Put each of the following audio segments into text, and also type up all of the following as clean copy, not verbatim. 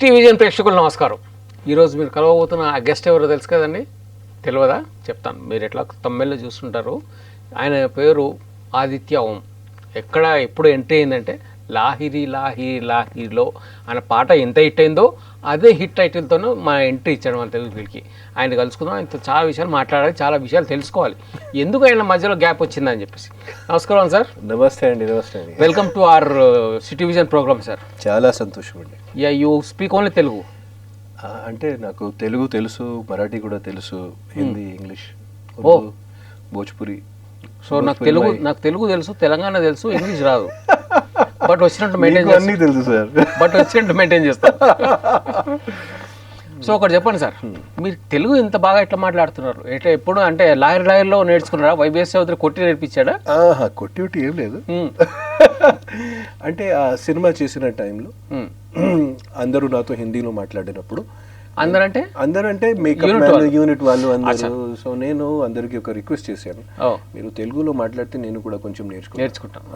City vision ప్రేక్షకులు నమస్కారం. ఈరోజు మీరు కలవబోతున్న ఆ గెస్ట్ ఎవరో తెలుసు కదండి, తెలియదా? చెప్తాను. మీరు ఎట్లా తమిళ్లో చూస్తుంటారు. ఆయన పేరు ఆదిత్య ఓం. ఎప్పుడు ఎంట్రీ అయిందంటే లాహిరి లాహిరి లాహిరిలో ఆయన పాట ఎంత హిట్ అయిందో అదే హిట్ టైటిల్తోనూ మా ఎంట్రీ ఇచ్చాడు మన తెలుగు ఫీల్డ్కి. ఆయన కలుసుకుందాం, ఆయనతో చాలా విషయాలు మాట్లాడాలి, చాలా విషయాలు తెలుసుకోవాలి, ఎందుకు ఆయన మధ్యలో గ్యాప్ వచ్చిందని చెప్పేసి. నమస్కారం సార్. నమస్తే అండి. నమస్తే అండి. Welcome to our city vision programme sir. చాలా సంతోషం అండి. You speak only Telugu? అంటే నాకు తెలుగు తెలుసు, మరాఠీ కూడా తెలుసు, హిందీ, ఇంగ్లీష్, భోజ్పురి. సో నాకు తెలుగు తెలుసు, తెలంగాణ తెలుసు, ఇంగ్లీష్ రాదు. బట్ వచ్చినట్టు మెయింటైన్ అన్నీ తెలుసు సార్. బట్ వచ్చినట్టు మెయింటైన్ చేస్తాను. సో ఒకటి చెప్పండి సార్, మీరు తెలుగు ఇంత బాగా ఎట్లా మాట్లాడుతున్నారు? ఎప్పుడు అంటే లాయర్లో నేర్చుకున్నారా? వైబీఎస్ చౌదరి కొట్టి నేర్పించాడా? కొట్టి ఏం లేదు. అంటే ఆ సినిమా చేసిన టైంలో అందరూ నాతో హిందీలో మాట్లాడినప్పుడు, అందరంటే మేకప్ యూనిట్ వాళ్ళు అందరూ. సో నేను అందరికి ఒక రిక్వెస్ట్ చేశాను, మీరు తెలుగులో మాట్లాడితే నేను కూడా కొంచెం నేర్చుకుంటాను.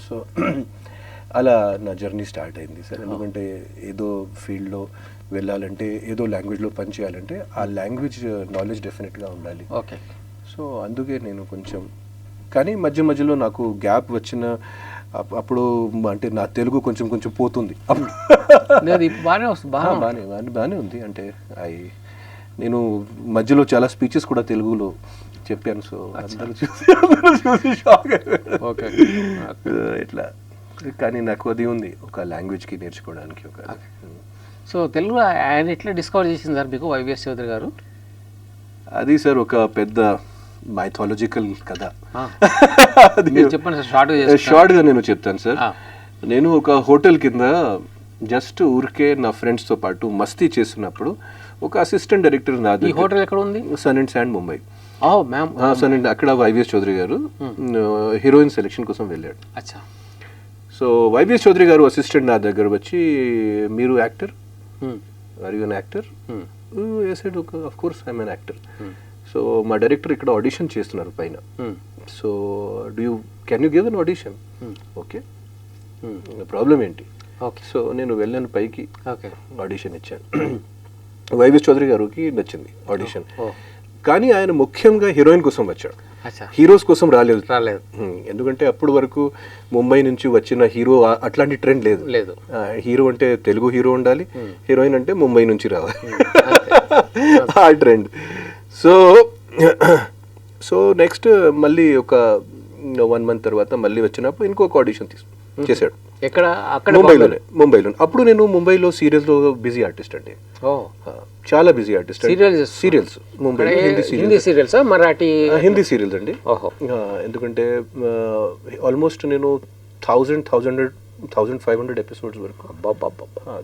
సో అలా నా జర్నీ స్టార్ట్ అయింది సార్. ఎందుకంటే ఏదో ఫీల్డ్లో వెళ్ళాలంటే, ఏదో లాంగ్వేజ్లో పని చేయాలంటే ఆ లాంగ్వేజ్ నాలెడ్జ్ డెఫినెట్గా ఉండాలి. ఓకే. సో అందుకే నేను కొంచెం, కానీ మధ్యలో నాకు గ్యాప్ వచ్చిన అప్పుడు అంటే నా తెలుగు కొంచెం పోతుంది. బాగానే ఉంది. అంటే నేను మధ్యలో చాలా స్పీచెస్ కూడా తెలుగులో చెప్పాను. సో అందరూ చూసి షాక్. ఓకే. ఇట్లా కానీ నాకు అది ఉంది, ఒక లాంగ్వేజ్కి నేర్చుకోవడానికి ఒక. సో తెలుగు ఆయన ఎట్లా డిస్కవర్ చేసింది సార్ మీకు వైవిఎస్ చౌదరి గారు? అది సార్ ఒక పెద్ద మైథాలజికల్ కథ. చెప్పండి సార్, షార్ట్గా నేను చెప్తాను సార్. నేను ఒక హోటల్ కింద జస్ట్ ఊరికే నా ఫ్రెండ్స్తో పాటు మస్తీ చేస్తున్నప్పుడు ఒక అసిస్టెంట్ డైరెక్టర్ నాది. ఈ హోటల్ ఎక్కడ ఉంది? Sun and sand, Mumbai. Sun and అక్కడ వైవిఎస్ చౌదరి గారు హీరోయిన్ సెలెక్షన్ కోసం వెళ్ళాడు. అచ్చా. సో వైవిఎస్ చౌదరి గారు అసిస్టెంట్ నా దగ్గర వచ్చి, మీరు actor? Are you an actor? I said of course I'm an actor. So మా డైరెక్టర్ ఇక్కడ ఆడిషన్ చేస్తున్నారు పైన. So can you give an audition? Okay, problem ఏంటి? ఓకే. సో నేను వెళ్ళాను పైకి, ఆడిషన్ ఇచ్చాను. వైవిఎస్ చౌదరి గారికి నచ్చింది ఆడిషన్, కానీ ఆయన ముఖ్యంగా హీరోయిన్ కోసం వచ్చాడు, హీరోస్ కోసం రాలేదు. ఎందుకంటే అప్పటి వరకు ముంబై నుంచి వచ్చిన హీరో అట్లాంటి ట్రెండ్ లేదు. హీరో అంటే తెలుగు హీరో ఉండాలి, హీరోయిన్ అంటే ముంబై నుంచి రావాలి, ఆ ట్రెండ్. సో నెక్స్ట్ మళ్ళీ ఒక 1 month తర్వాత మళ్ళీ వచ్చినప్పుడు ఇంకొక ఆడిషన్ చేశాడు. ఎక్కడ? ముంబైలో. అప్పుడు నేను ముంబైలో సీరియల్స్లో బిజీ ఆర్టిస్ట్ అండి, చాలా busy artist. Serials Mumbai, Hindi serials, Marathi, Hindi serials అండి. ఎందుకంటే ఆల్మోస్ట్ నేను 1500 ఎపిసోడ్స్ వరకు.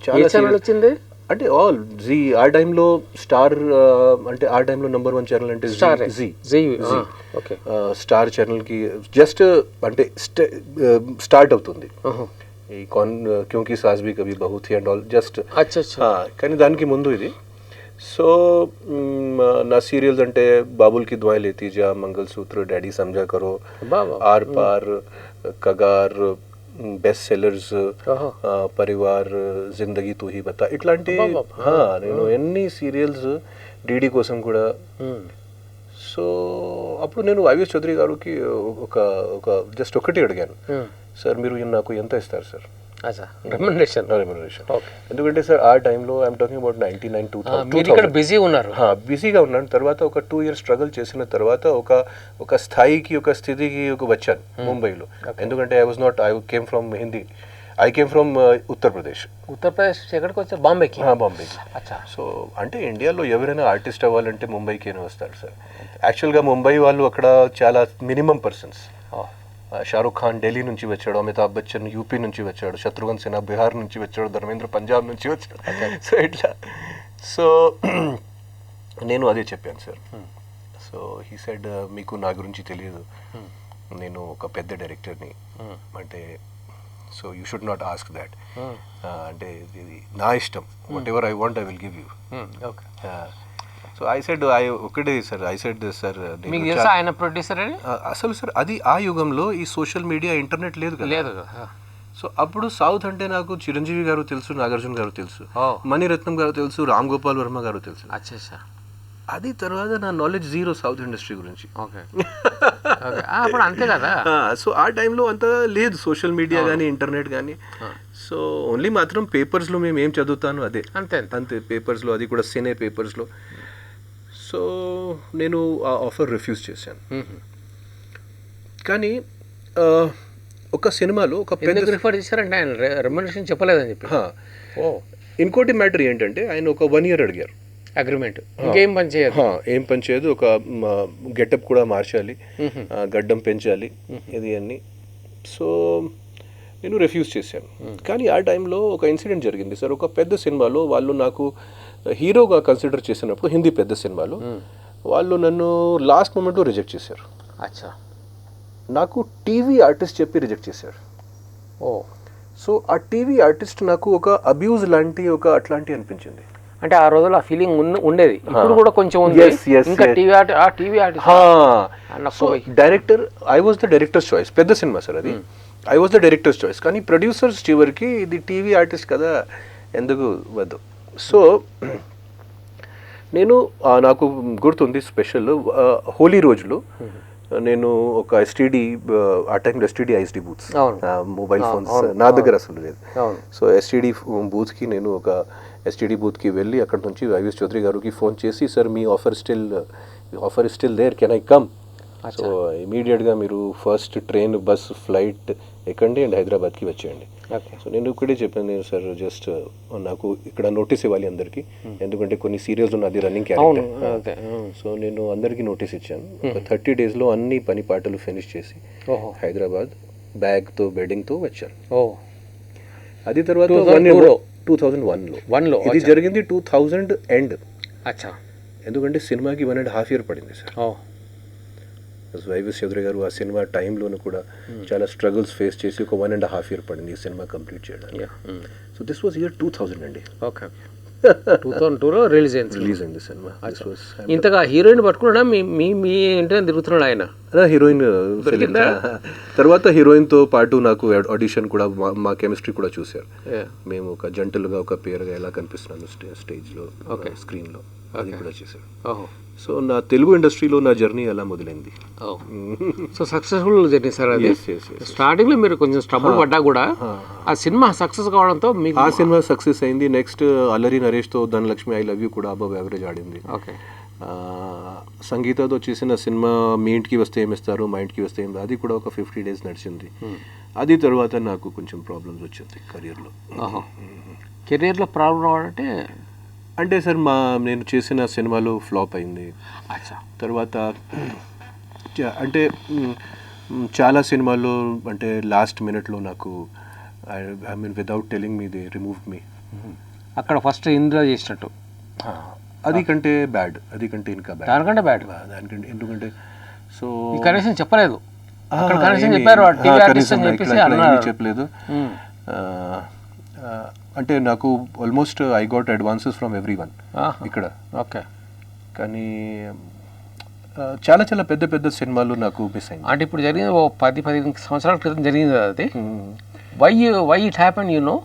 చాలా వచ్చింది. అంటే ఆల్ జీ, ఆ టైంలో స్టార్, అంటే ఆ టైంలో నెంబర్ 1 ఛానల్ అంటే స్టార్ ఛానల్కి జస్ట్ అంటే స్టార్ట్ అవుతుంది ఈ Kyunki Saas Bhi Kabhi Bahu Thi and all, just. కానీ దానికి ముందు ఇది. సో నా సీరియల్స్ అంటే బాబుల్ కి దుఆయ్ లేతీ జా, మంగళసూత్ర, డాడీ సమझा करो, ఆర్ పార్, కగార్, బెస్ట్ సెల్లర్స్, పరివార్, జిందగీ తూ హీ బతా, ఇట్లాంటి నేను ఎన్ని సీరియల్స్ డీడీ కోసం కూడా. సో అప్పుడు నేను వైవిఎస్ చౌదరి గారికి ఒక జస్ట్ ఒకటి అడిగాను, సార్ మీరు నాకు ఎంత ఇస్తారు సార్ రెమ్యునరేషన్? ఎందుకంటే సార్ ఆ టైంలో ఐఎమ్ టాకింగ్ అబౌట్ 99-2000 బిజీగా ఉన్నాను. తర్వాత ఒక 2 years స్ట్రగుల్ చేసిన తర్వాత ఒక స్థాయికి, ఒక స్థితికి వచ్చాను ముంబైలో. ఎందుకంటే I came from Hindi, I came from Uttar Pradesh. ఎక్కడికి వచ్చారు? బాంబేకి. సో అంటే ఇండియాలో ఎవరైనా ఆర్టిస్ట్ అవ్వాలంటే ముంబైకి వస్తారు సార్. యాక్చువల్గా ముంబై వాళ్ళు అక్కడ చాలా మినిమం పర్సన్స్. షారూక్ ఖాన్ ఢిల్లీ నుంచి వచ్చాడు, అమితాబ్ బచ్చన్ యూపీ నుంచి వచ్చాడు, శత్రుఘ్న సిన్హా బీహార్ నుంచి వచ్చాడు, ధర్మేంద్ర పంజాబ్ నుంచి వచ్చాడు. సో ఇట్లా. సో నేను అదే చెప్పాను సార్. సో హీ సెడ్, మీకు నా గురించి తెలియదు, నేను ఒక పెద్ద డైరెక్టర్ని, అంటే so you should not ask that, అంటే ఇది నా ఇష్టం, what ever I want I will give you. So I said ఒకటే సార్, ఐ సెడ్ సార్, ఆయన ప్రొడ్యూసర్ అని. అసలు సార్ అది ఆ యుగంలో ఈ సోషల్ మీడియా, ఇంటర్నెట్ లేదు కదా. సో అప్పుడు సౌత్ అంటే నాకు చిరంజీవి గారు తెలుసు, నాగార్జున గారు తెలుసు, Oh. మణిరత్నం గారు తెలుసు, రామ్ గోపాల్ వర్మ గారు తెలుసు. అచ్చా. అది తర్వాత నా నాలెడ్జ్ జీరో సౌత్ ఇండస్ట్రీ గురించి. ఓకే ఓకే అప్పుడు అంతే కదా. సో ఆ టైంలో అంత లేదు సోషల్ మీడియా కానీ ఇంటర్నెట్ కానీ. సో ఓన్లీ మాత్రం పేపర్స్లో మేము ఏం చదువుతాను అదే అంతే అంతే పేపర్స్లో, అది కూడా సినే పేపర్స్లో. సో నేను ఆ ఆఫర్ రిఫ్యూజ్ చేశాను. కానీ ఒక సినిమాలో ఒక పెద్ద రిఫర్ చేశారంటే ఆయన రెమ్యునరేషన్ చెప్పలేదని చెప్పి. ఇంకోటి మ్యాటర్ ఏంటంటే ఆయన ఒక 1 year అడిగారు అగ్రిమెంట్, ఇంకేం పని చేయదు. ఏం పని చేయదు, ఒక గెటప్ కూడా మార్చాలి, గడ్డం పెంచాలి, ఇది అన్ని. సో నేను రిఫ్యూజ్ చేశాను. కానీ ఆ టైంలో ఒక ఇన్సిడెంట్ జరిగింది సార్. ఒక పెద్ద సినిమాలో వాళ్ళు నాకు హీరోగా కన్సిడర్ చేసినప్పుడు, హిందీ పెద్ద సినిమాలో వాళ్ళు నన్ను లాస్ట్ మూమెంట్లో రిజెక్ట్ చేశారు. అచ్చా. నాకు టీవీ ఆర్టిస్ట్ చెప్పి రిజెక్ట్ చేశారు. సో ఆ టీవీ ఆర్టిస్ట్ నాకు ఒక అబ్యూజ్ లాంటి, ఒక అట్లాంటి అనిపించింది. అంటే ఆ రోజుల్లో ఆ ఫీలింగ్ ఉండేది, ఇప్పుడు కూడా కొంచెం ఉంది. ఇంకా TV artist director, I was the directors choice. పెద్ద సినిమా సార్ అది, I was the directors choice. కానీ ప్రొడ్యూసర్స్ చివరికి ఇది టీవీ ఆర్టిస్ట్ కదా, ఎందుకు వద్దు. సో నేను నాకు గుర్తుంది స్పెషల్ హోలీ రోజులు నేను ఒక ఎస్టీడీ, ఆ టైంలో ఎస్టీడీ ఐఎస్డీ బూత్స్, మొబైల్ ఫోన్స్ నా దగ్గర అసలు లేదు. సో ఎస్టీడీ బూత్కి నేను ఒక ఎస్టీడీ బూత్కి వెళ్ళి అక్కడ నుంచి వైవిఎస్ చౌదరి గారికి ఫోన్ చేసి, సార్ మీ offer still there, can I come? So ఇమీడియట్గా మీరు ఫస్ట్ ట్రైన్, బస్, ఫ్లైట్ ఎక్కండి అండ్ హైదరాబాద్కి వచ్చేయండి. సో నేను ఇక్కడే చెప్పాను, నేను సార్ జస్ట్ నాకు ఇక్కడ నోటీస్ ఇవ్వాలి అందరికీ, ఎందుకంటే కొన్ని సీరియల్స్ ఉన్నది రన్నింగ్ క్యారెక్టర్. సో నేను అందరికీ నోటీస్ ఇచ్చాను. ఒక 30 daysలో అన్ని పని పాటలు ఫినిష్ చేసి హైదరాబాద్ బ్యాగ్తో బెడ్డింగ్తో వచ్చాను. అది తర్వాత 2001లో ఇది జరిగింది. 2000 ఎండ్. అచ్చా. ఎందుకంటే సినిమాకి 1.5 year పడింది సార్. వైవిఎస్ చౌదరి గారు ఆ సినిమా టైంలోనూ కూడా చాలా స్ట్రగుల్స్ ఫేస్ చేసి ఒక 1.5 year పడింది ఈ సినిమా కంప్లీట్ చేయడానికి. సో దిస్ వాజ్ ఇయర్ 2000 అండి. ఓకే 2002లో రిలీజ్ అయింది సినిమా. ఇంతగా హీరోయిన్ పట్టుకున్నాడా మీ ఇంటి తిరుగుతున్నాడు ఆయన? హీరోయిన్ తర్వాత హీరోయిన్తో పాటు నాకు ఆడిషన్ కూడా, మా కెమిస్ట్రీ కూడా చూశారు. మేము ఒక జంటలుగా, ఒక పేరుగా ఎలా కనిపిస్తున్నాను స్టేజ్లో, స్క్రీన్లో, అది కూడా చేశారు. సో నా తెలుగు ఇండస్ట్రీలో నా జర్నీ అలా మొదలైంది. సో సక్సెస్ఫుల్ జర్నీ సార్ అది. స్టార్టింగ్లో మీరు కొంచెం స్ట్రగుల్ పడ్డా కూడా ఆ సినిమా సక్సెస్ కావడంతో మీకు, ఆ సినిమా సక్సెస్ అయింది. నెక్స్ట్ అల్లరి నరేష్తో ధనలక్ష్మి ఐ లవ్ యూ కూడా అబవ్ యావరేజ్ ఆడింది. ఓకే. సంగీతతో చేసిన సినిమా మీ ఇంటికి వస్తే ఏమిస్తారు, మా ఇంటికి వస్తే ఏమి, అది కూడా ఒక 50 days నడిచింది. అది తర్వాత నాకు కొంచెం ప్రాబ్లమ్స్ వచ్చింది కెరియర్లో. కెరియర్లో ప్రాబ్లం రావాలంటే అంటే సార్ నేను చేసిన సినిమాలో ఫ్లాప్ అయింది. తర్వాత అంటే చాలా సినిమాల్లో అంటే లాస్ట్ మినిట్లో నాకు, I mean without telling me they removed me. అక్కడ ఫస్ట్ ఇందులో చేసినట్టు అది కంటే బ్యాడ్, అది కంటే ఇంకా బ్యాడ్, దానికంటే బ్యాడ్, దానికంటే. ఎందుకంటే సో కనీసం చెప్పలేదు, కనీసం చెప్పారు చెప్పలేదు. అంటే నాకు almost I got advances from everyone ఇక్కడ. ఓకే. కానీ చాలా చాలా పెద్ద పెద్ద సినిమాలు నాకు మిస్ అయింది. అంటే ఇప్పుడు జరిగింది 10-15 సంవత్సరాల క్రితం జరిగింది అది. Why it happen you know?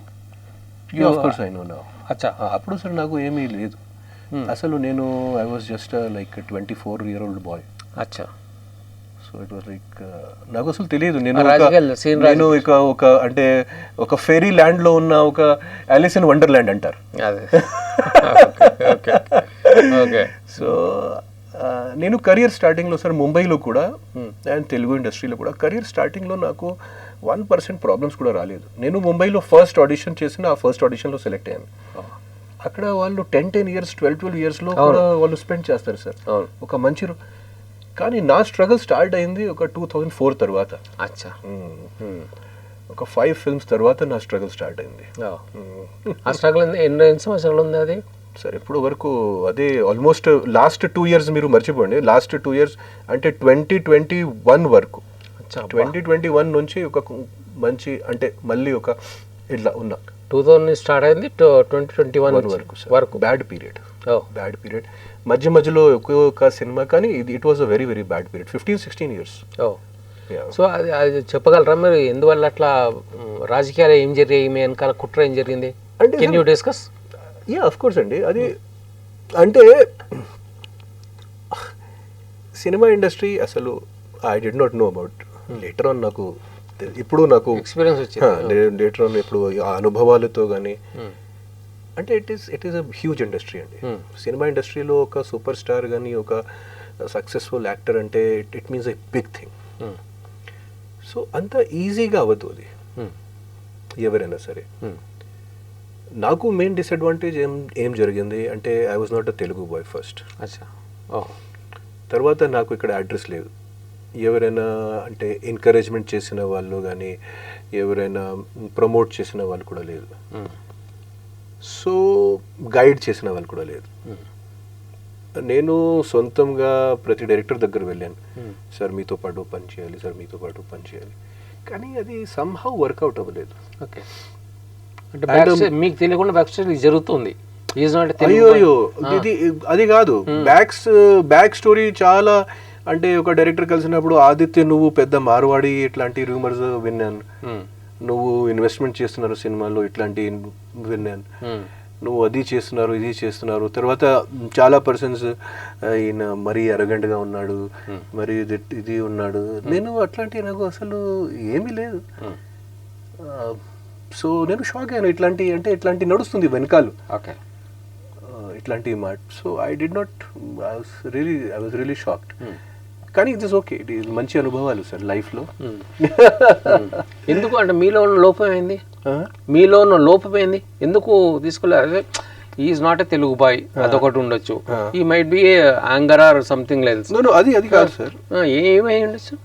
Of course I know now. అచ్చా. అప్పుడు సార్ నాకు ఏమీ లేదు అసలు. నేను I was just like 24-year-old boy. అచ్చా. సో ఇట్ వాజ్ లైక్ నాకు అసలు తెలియదు. నేను ఇక ఒక అంటే ఒక ఫెరీ ల్యాండ్లో ఉన్న ఒక ఆలిస్ ఇన్ వండర్ల్యాండ్ అంటారు. సో నేను కెరియర్ స్టార్టింగ్లో సార్ ముంబైలో కూడా అండ్ తెలుగు ఇండస్ట్రీలో కూడా కెరియర్ స్టార్టింగ్లో నాకు 1% ప్రాబ్లమ్స్ కూడా రాలేదు. నేను ముంబైలో ఫస్ట్ ఆడిషన్ చేసిన, ఆ ఫస్ట్ ఆడిషన్లో సెలెక్ట్ అయ్యాను. అక్కడ వాళ్ళు 10 years 12 yearsలో కూడా వాళ్ళు స్పెండ్ చేస్తారు సార్ ఒక మంచి. కానీ నా స్ట్రగుల్ స్టార్ట్ అయింది ఒక 2004 తర్వాత. అచ్చా. ఒక 5 films తర్వాత నా స్ట్రగుల్ స్టార్ట్ అయింది. ఆ స్ట్రగుల్ ఎన్ని సంవత్సరాలు ఉంది అది సార్? ఇప్పుడు వరకు అదే ఆల్మోస్ట్ లాస్ట్ 2 years మీరు మర్చిపోండి. లాస్ట్ 2 years అంటే 2021 వరకు. 2021 నుంచి ఒక మంచి అంటే మళ్ళీ ఒక ఇట్లా ఉన్నా. 2000 స్టార్ట్ అయింది 2021 వరకు బ్యాడ్ పీరియడ్. మధ్యలో ఒక్కొక్క సినిమా, కానీ it was a very very bad period. 15-16 years. So అది అది చెప్పగలరా మీరు ఎందువల్ల అట్లా రాజకీయాలు ఏం జరిగాయి, మీ వెనకాల కుట్ర ఏం జరిగింది? అంటే can you discuss? Yeah of course అండి. అది అంటే సినిమా ఇండస్ట్రీ అసలు I did not know about. Later on నాకు ఇప్పుడు నాకు ఎక్స్పీరియన్స్ వచ్చింది. లేటర్ ఆన్ ఇప్పుడు ఆ అనుభవాలతో కానీ అంటే it is a huge industry అండి. సినిమా ఇండస్ట్రీలో ఒక సూపర్ స్టార్ కానీ ఒక సక్సెస్ఫుల్ యాక్టర్ అంటే it means a big thing. So అంత ఈజీగా అవ్వదు అది ఎవరైనా సరే. నాకు మెయిన్ డిసడ్వాంటేజ్ ఏం జరిగింది అంటే I was not a Telugu boy first. తర్వాత నాకు ఇక్కడ అడ్రస్ లేదు. ఎవరైనా అంటే ఎంకరేజ్మెంట్ చేసిన వాళ్ళు కానీ ఎవరైనా ప్రమోట్ చేసిన వాళ్ళు కూడా లేదు. సో గైడ్ చేసిన వాళ్ళు కూడా లేదు. నేను సొంతంగా ప్రతి డైరెక్టర్ దగ్గర వెళ్ళాను, సార్ మీతో పాటు పని చేయాలి, సార్ మీతో పాటు పని చేయాలి, కానీ అది సమ్హౌ వర్కౌట్ అవ్వలేదు. ఓకే, అంటే మీకు తెలియకుండా బ్యాక్ స్టోరీ జరుగుతుంది. అయ్యో ఇది అది కాదు, బ్యాక్ స్టోరీ చాలా. అంటే ఒక డైరెక్టర్ కలిసినప్పుడు ఆదిత్య నువ్వు పెద్ద మార్వాడి ఇట్లాంటి రూమర్స్ విన్నాను, నువ్వు ఇన్వెస్ట్మెంట్ చేస్తున్నారు సినిమాలో ఇట్లాంటి విన్నాను, నువ్వు అది చేస్తున్నారు ఇది చేస్తున్నారు. తర్వాత చాలా పర్సన్స్ ఈయన మరీ అరగంటగా ఉన్నాడు, మరి ఇది ఉన్నాడు. నేను అట్లాంటి నాకు అసలు ఏమీ లేదు. సో నేను షాక్ అయ్యాను. ఇట్లాంటి అంటే ఇట్లాంటి నడుస్తుంది వెనకాల ఇట్లాంటి మాట. So I did not I was really shocked. కానీ it is okay, it is మంచి అనుభవాలు సార్ లైఫ్లో. ఎందుకు అంటే మీలో ఉన్న లోపం ఏంది, మీలో ఉన్న లోపం ఏంది, ఎందుకు తీసుకోలేదు? Is not a Telugu boy, అదొకటి ఉండొచ్చు. He might be anger or something else. అది కాదు సార్. ఏమై ఉండొచ్చు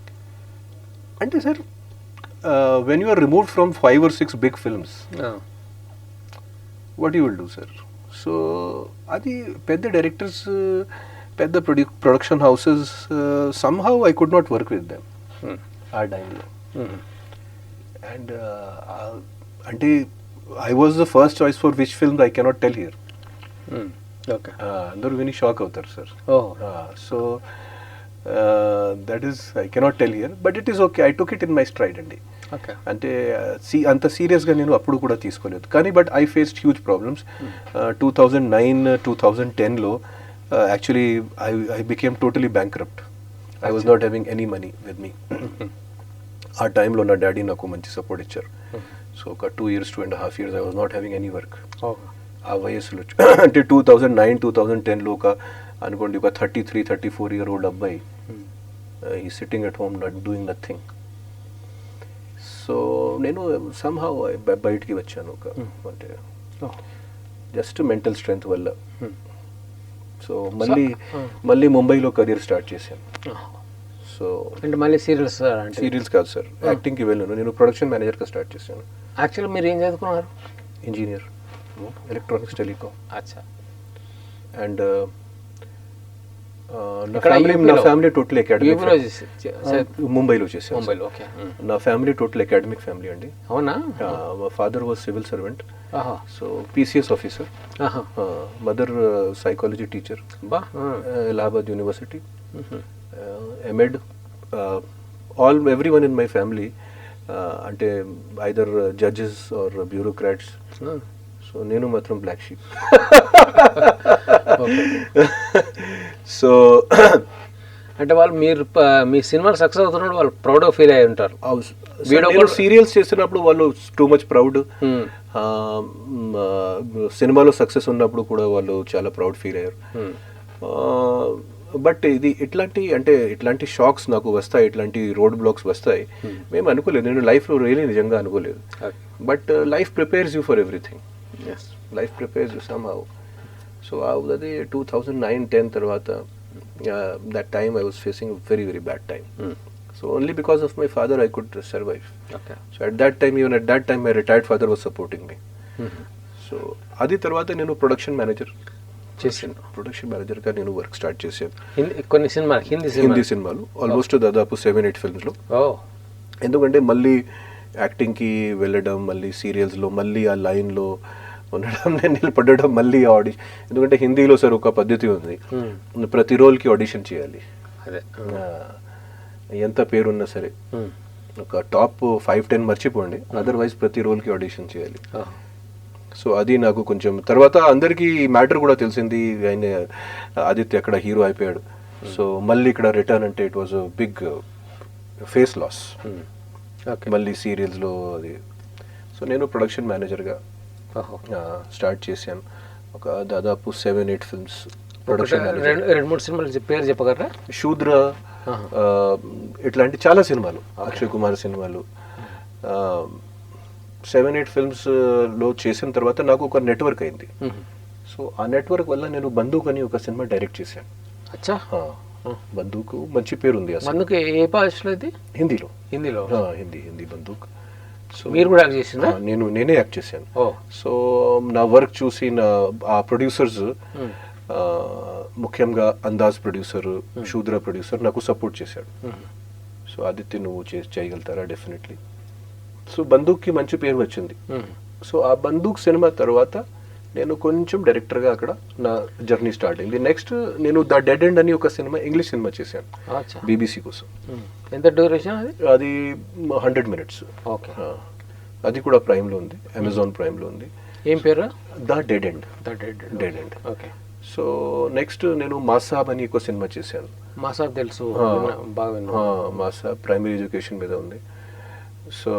అంటే sir when you are removed from 5 or 6 big films, what you will do, sir? So adi pedda directors, pedda production houses, somehow I could not work with them aa time lo. And ante I was the first choice for which film I cannot tell here. Okay, andaru vini shock avtaru sir. So that is I cannot tell here, but it is okay. I took it in my stride అండి. అంటే అంత సీరియస్గా నేను అప్పుడు కూడా తీసుకోలేదు. కానీ but I faced huge problems. 2009-2010లో actually I became totally bankrupt. I was not having any money with me. ఆ టైంలో నా డాడీ నాకు మంచి సపోర్ట్ ఇచ్చారు. సో ఒక 2 years 2.5 years I was not having any work. ఆ వయసులో అంటే 2009-2010లో ఒక అనుకోండి ఒక 33-34-year-old అబ్బాయి ఈ sitting at home not doing nothing. So నేను సమ్హౌ బయటికి వచ్చాను ఒక అంటే జస్ట్ మెంటల్ స్ట్రెంగ్త్ వల్ల. సో మళ్ళీ ముంబైలో కెరీర్ స్టార్ట్ చేశాను. సో అంటే మళ్ళీ సీరియల్స్ కాదు సార్, యాక్టింగ్కి వెళ్ళాను. నేను ప్రొడక్షన్ మేనేజర్గా స్టార్ట్ చేశాను. యాక్చువల్లీ మీరు ఏం చదువుకున్నారు? Engineer, electronics, telecom. అచ్చా. అండ్ నా ఫ్యామిలీ టోటల్ అకాడమిక్, ముంబైలో చేశాను. నా ఫ్యామిలీ టోటల్ అకాడమిక్ ఫ్యామిలీ అండి. అవునా? మా father was civil servant, so PCS officer. Mother psychology teacher, Allahabad university, MEd. Everyone in my family అంటే either judges or bureaucrats. So నేను మాత్రం బ్లాక్ షీప్. సో అంటే వాళ్ళు మీరు మీ సినిమాలు సక్సెస్ అవుతున్నప్పుడు వాళ్ళు ప్రౌడ్ గా ఫీల్ అయి ఉంటారు. సీరియల్స్ చేస్తున్నప్పుడు వాళ్ళు టూ మచ్ ప్రౌడ్. సినిమాలో సక్సెస్ ఉన్నప్పుడు కూడా వాళ్ళు చాలా ప్రౌడ్ ఫీల్ అయ్యారు. బట్ ఇది ఇట్లాంటి షాక్స్ నాకు వస్తాయి, ఇట్లాంటి రోడ్ బ్లాక్స్ వస్తాయి మేము అనుకోలేదు. నేను లైఫ్లో రియలీ నిజంగా అనుకోలేదు. But life prepares you for everything. Life prepares you some how. So అది 2009-10 తర్వాత that time I was facing very very bad time. So only because of my father I could survive. So at that time my retired father was supporting me. So అది తర్వాత నేను production manager చేశాను. Production మేనేజర్గా నేను work start చేశాను. కొన్ని సినిమాలు హిందీ సినిమాలు ఆల్మోస్ట్ దాదాపు 7-8 ఫిల్మ్స్లో. ఎందుకంటే మళ్ళీ యాక్టింగ్కి వెళ్ళడం, మళ్ళీ సీరియల్స్లో, మళ్ళీ ఆ లైన్లో ఉండడం, నేను నిలబడడం, మళ్ళీ ఆడిషన్. ఎందుకంటే హిందీలో సార్ ఒక పద్ధతి ఉంది, ప్రతి రోల్కి ఆడిషన్ చేయాలి. ఎంత పేరున్నా సరే ఒక టాప్ 5-10 మర్చిపోండి, అదర్వైజ్ ప్రతి రోల్కి ఆడిషన్ చేయాలి. సో అది నాకు కొంచెం తర్వాత అందరికీ మ్యాటర్ కూడా తెలిసింది, ఆయన ఆదిత్య అక్కడ హీరో అయిపోయాడు. సో మళ్ళీ ఇక్కడ రిటర్న్ అంటే it was big face loss. మళ్ళీ సీరియల్స్లో అది. సో నేను ప్రొడక్షన్ మేనేజర్గా స్టార్ట్ చేశాను. ఒక దాదాపు 7-8 ఫిల్మ్స్ ప్రొడక్షన్. 2-3 సినిమాలు పేరు చెప్పగలరా? శూద్ర, ఇట్లాంటి చాలా సినిమాలు, అక్షయ్ కుమార్ సినిమాలు. 7-8 ఫిల్మ్స్లో చేసిన తర్వాత నాకు ఒక నెట్వర్క్ అయింది. సో ఆ నెట్వర్క్ వల్ల నేను బందూక్ అని ఒక సినిమా డైరెక్ట్ చేశాను. అచ్చా. బందూక్ మంచి పేరు ఉంది. బందూక్ ఏ భాషలో? ఇది హిందీలో. హిందీ బందూక్. సో మీరు కూడా యాక్ట్ చేసిందా? నేనే యాక్ట్ చేశాను. సో నా వర్క్ చూసి ఆ ప్రొడ్యూసర్స్, ముఖ్యంగా అందాజ్ ప్రొడ్యూసర్, శూద్ర ప్రొడ్యూసర్ నాకు సపోర్ట్ చేశాడు. సో ఆదిత్య నువ్వు చేయగలుగుతారా? డెఫినెట్లీ. సో బందూక్కి మంచి పేరు వచ్చింది. సో ఆ బందూక్ సినిమా తర్వాత నేను కొంచెం డైరెక్టర్గా అక్కడ నా జర్నీ స్టార్ట్ అయింది. నెక్స్ట్ నేను ద డెడ్ ఎండ్ అని ఒక సినిమా, ఇంగ్లీష్ సినిమా చేశాను బీబీసీ కోసం. ఎంత డ్యూరేషన్ అది? అది 100 minutes. ఓకే. అది కూడా ప్రైమ్లో ఉంది, అమెజాన్ ప్రైమ్లో ఉంది. ఏం పేరు? The dead end. Dead end. Okay. So next నేను మాసాబ్ అని ఒక సినిమా చేశాను. మాసాబ్ తెలుసు, బాగా. మాసాబ్ ప్రైమరీ ఎడ్యుకేషన్ మీద ఉంది. సో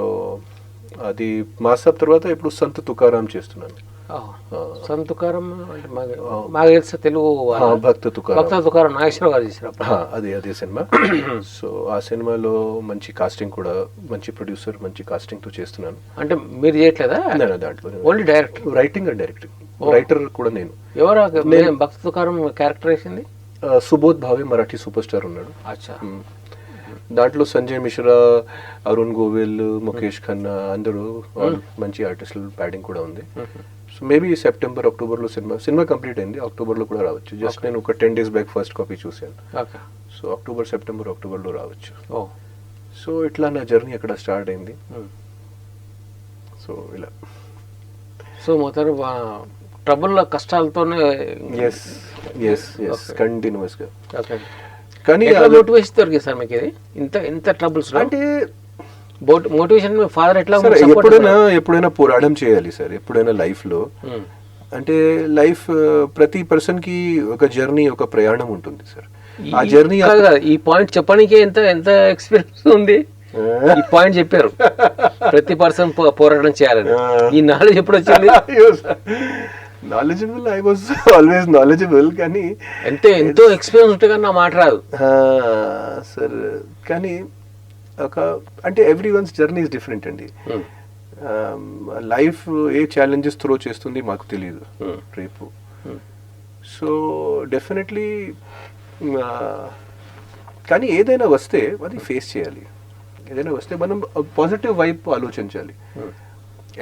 అది మాసాబ్ తర్వాత ఇప్పుడు సంత్ తుకారాం చేస్తున్నాను. సంత్ తుకారాం అంటే మాకు తెలుసు, తెలుగు భక్త తుకారాం నాగేశ్వరరావు గారు చేసిన అదే సినిమా. సో ఆ సినిమాలో మంచి కాస్టింగ్ కూడా, మంచి ప్రొడ్యూసర్, మంచి కాస్టింగ్ తో చేస్తున్నాను. అంటే మీరు చేయట్లేదా దాంట్లో? Only direct, writing and directing. Writer కూడా నేను. ఎవరు భక్త తుకారాం క్యారెక్టర్ వేసింది? సుబోధ్ భావే, మరాఠీ సూపర్ స్టార్ ఉన్నాడు. అచ్చా. దాంట్లో సంజయ్ మిశ్రా, అరుణ్ గోవిల్, ముఖేష్ ఖన్నా అందరూ మంచి ఆర్టిస్టులు. ప్యాడింగ్ కూడా ఉంది. సో మేబీ September, Octoberలో సినిమా కంప్లీట్ అయింది. అక్టోబర్లో కూడా రావచ్చు. జస్ట్ నేను ఒక 10 days బ్యాక్ ఫస్ట్ కాపీ చూశాను. సో October, September, Octoberలో రావచ్చు. సో ఇట్లా నా జర్నీ అక్కడ స్టార్ట్ అయింది. సో ఇలా. సో మొత్తం ట్రబుల్లో, కష్టాలతోనే కంటిన్యూస్గా. కానీ మోటివేషన్ దొరికింది సార్ మీకు? ఇది ఇంత ట్రబుల్స్ అంటే మోటివేషన్ ఫాదర్ ఎట్లా? ఎప్పుడైనా పోరాటం చేయాలి సార్, ఎప్పుడైనా లైఫ్లో. అంటే లైఫ్ ప్రతి పర్సన్ కి ఒక జర్నీ, ఒక ప్రయాణం ఉంటుంది సార్. ఆ జర్నీ ఈ పాయింట్ చెప్పడానికి ఎంత ఎక్స్పీరియన్స్ ఉంది. ఈ పాయింట్ చెప్పారు, ప్రతి పర్సన్ పోరాటం చేయాలని. ఈ నాలెడ్జ్ ఎప్పుడు వచ్చింది? Knowledgeable, I was always knowledgeable, కానీ ఎంతో ఎక్స్పీరియన్స్ ఉంటే కానీ నా మాట రాదు సార్. కానీ అంటే every once journey is different అండి. లైఫ్ ఏ ఛాలెంజెస్ త్రో చేస్తుంది మాకు తెలియదు రేపు. సో డెఫినెట్లీ కానీ ఏదైనా వస్తే అది ఫేస్ చేయాలి. ఏదైనా వస్తే మనం పాజిటివ్ వైపు ఆలోచించాలి.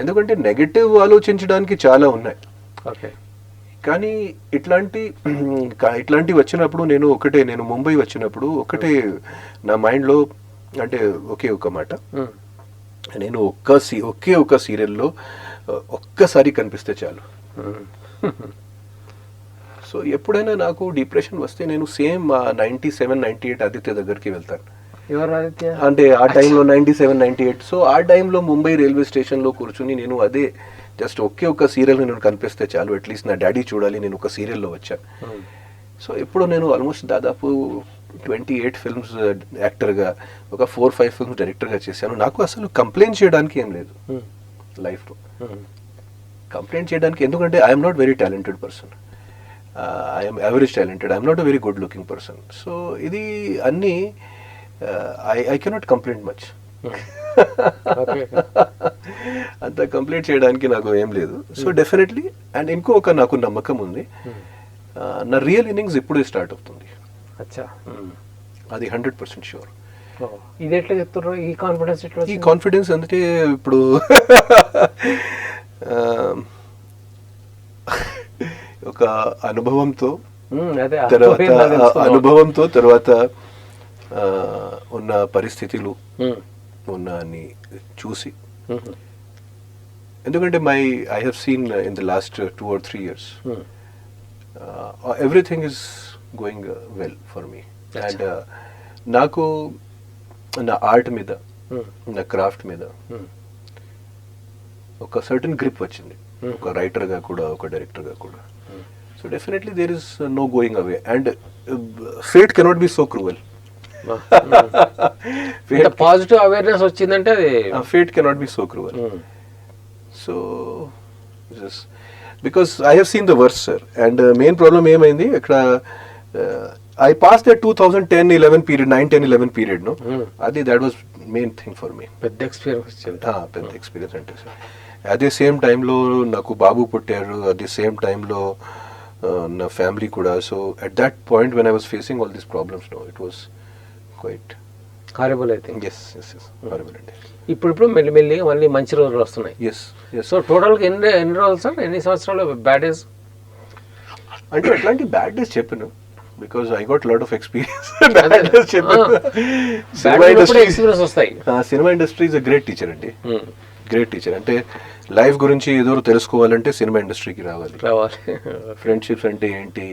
ఎందుకంటే నెగటివ్ ఆలోచించడానికి చాలా ఉన్నాయి. కానీ ఇట్లాంటి వచ్చినప్పుడు నేను ముంబై వచ్చినప్పుడు ఒకటే నా మైండ్లో, అంటే ఒకే ఒక మాట, నేను ఒకే ఒక సీరియల్లో ఒక్కసారి కనిపిస్తే చాలు. సో ఎప్పుడైనా నాకు డిప్రెషన్ వస్తే నేను సేమ్ 97-98 ఆదిత్య దగ్గరికి వెళ్తాను. అంటే ఆ టైంలో 97-98. సో ఆ టైంలో ముంబై రైల్వే స్టేషన్లో కూర్చుని నేను అదే జస్ట్ ఒకే ఒక సీరియల్ నేను కనిపిస్తే చాలు, అట్లీస్ట్ నా డాడీ చూడాలి నేను ఒక సీరియల్లో వచ్చాను. సో ఇప్పుడు నేను ఆల్మోస్ట్ దాదాపు 28 ఫిల్మ్స్ యాక్టర్గా, ఒక 4-5 ఫిల్మ్స్ డైరెక్టర్గా చేశాను. నాకు అసలు కంప్లైంట్ చేయడానికి ఏం లేదు లైఫ్లో. కంప్లైంట్ చేయడానికి, ఎందుకంటే I'm not very talented person, I'm average talented, I'm not a very good looking person. So ఇది అన్నీ ఐ కెనాట్ కంప్లైంట్ మచ్. అంత కంప్లైంట్ చేయడానికి నాకు ఏం లేదు. So definitely. అండ్ ఇంకొక నాకు నమ్మకం ఉంది, నా రియల్ ఇన్నింగ్స్ ఇప్పుడే స్టార్ట్ అవుతుంది. అది 100% షూర్. ఇది ఎట్లా చెప్తారు? ఈ కాన్ఫిడెన్స్ అంటే ఇప్పుడు ఒక అనుభవంతో తర్వాత ఉన్న పరిస్థితులు ఉన్న అని చూసి, ఎందుకంటే I have scene in the last 2 or 3 years everything is going well for me. And నాకు నా ఆర్ట్ మీద, నా క్రాఫ్ట్ మీద ఒక సర్టన్ గ్రిప్ వచ్చింది, ఒక రైటర్గా కూడా, ఒక డైరెక్టర్గా కూడా. So definitely there is no going away and fate cannot be so cruel. Positive awareness వచ్చిందంటే అది fate cannot be so cruel. So because I have seen the worse sir. And main problem ఏమైంది ఇక్కడ, I passed that 2010-11 period, 9-10-11 period, no? That was main thing for me. పెద్ద experience వచ్చింది. పెద్ద experience అంటే sir. అదే same టైంలో నాకు బాబు పుట్టారు, అదే సేమ్ టైంలో నా ఫ్యామిలీ కూడా. So at that point when I was facing all these problems, no it was quite horrible అయితే. ఎస్ హారబుల్ అండి. ఇప్పుడు మెల్లిమెల్లిగా మళ్ళీ మంచి రోజులు వస్తున్నాయి. ఎస్. సో టోటల్గా ఎన్ని రోజులు సార్, ఎన్ని సంవత్సరాలు బ్యాడ్ డేస్? అంటే అట్లాంటి బ్యాడ్ డేస్ చెప్పను, because I got a lot of experience. Cinema industry is a great teacher అండి, గ్రేట్ టీచర్. అంటే లైఫ్ గురించి ఏదో తెలుసుకోవాలంటే సినిమా ఇండస్ట్రీకి రావాలి. ఫ్రెండ్షిప్స్ అంటే ఏంటి,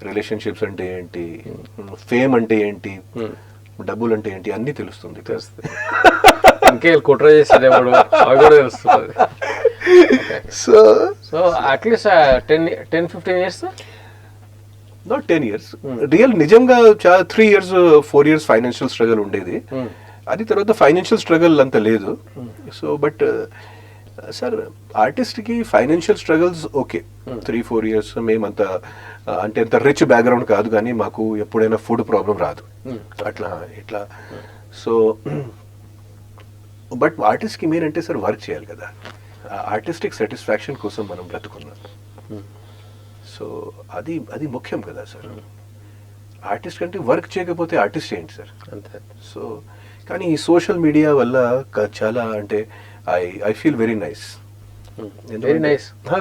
రిలేషన్షిప్స్ అంటే ఏంటి, ఫేమ్ అంటే ఏంటి, డబ్బులు అంటే ఏంటి, అన్ని తెలుస్తుంది. ఇంకే కుట్ర చేసేటప్పుడు అవి కూడా తెలుస్తుంది. So at least 10-15 years, not 10 years. Real నిజంగా 3 years 4 years ఫైనాన్షియల్ స్ట్రగల్ ఉండేది. అది తర్వాత ఫైనాన్షియల్ స్ట్రగల్ అంత లేదు. సో బట్ సార్ ఆర్టిస్ట్కి ఫైనాన్షియల్ స్ట్రగల్స్ ఓకే, 3-4 years మేమంత అంటే అంత రిచ్ బ్యాక్గ్రౌండ్ కాదు, కానీ మాకు ఎప్పుడైనా ఫుడ్ ప్రాబ్లం రాదు అట్లా ఇట్లా. సో బట్ ఆర్టిస్ట్కి మెయిన్ అంటే సార్ వర్క్ చేయాలి కదా, ఆర్టిస్టిక్ సాటిస్ఫాక్షన్ కోసం మనం బ్రతుకున్నాం. సో అది ముఖ్యం కదా సార్. ఆర్టిస్ట్ కంటే వర్క్ చేయకపోతే ఆర్టిస్ట్ ఏంటి సార్, అంతే. సో కానీ ఈ సోషల్ మీడియా వల్ల చాలా అంటే I feel very nice,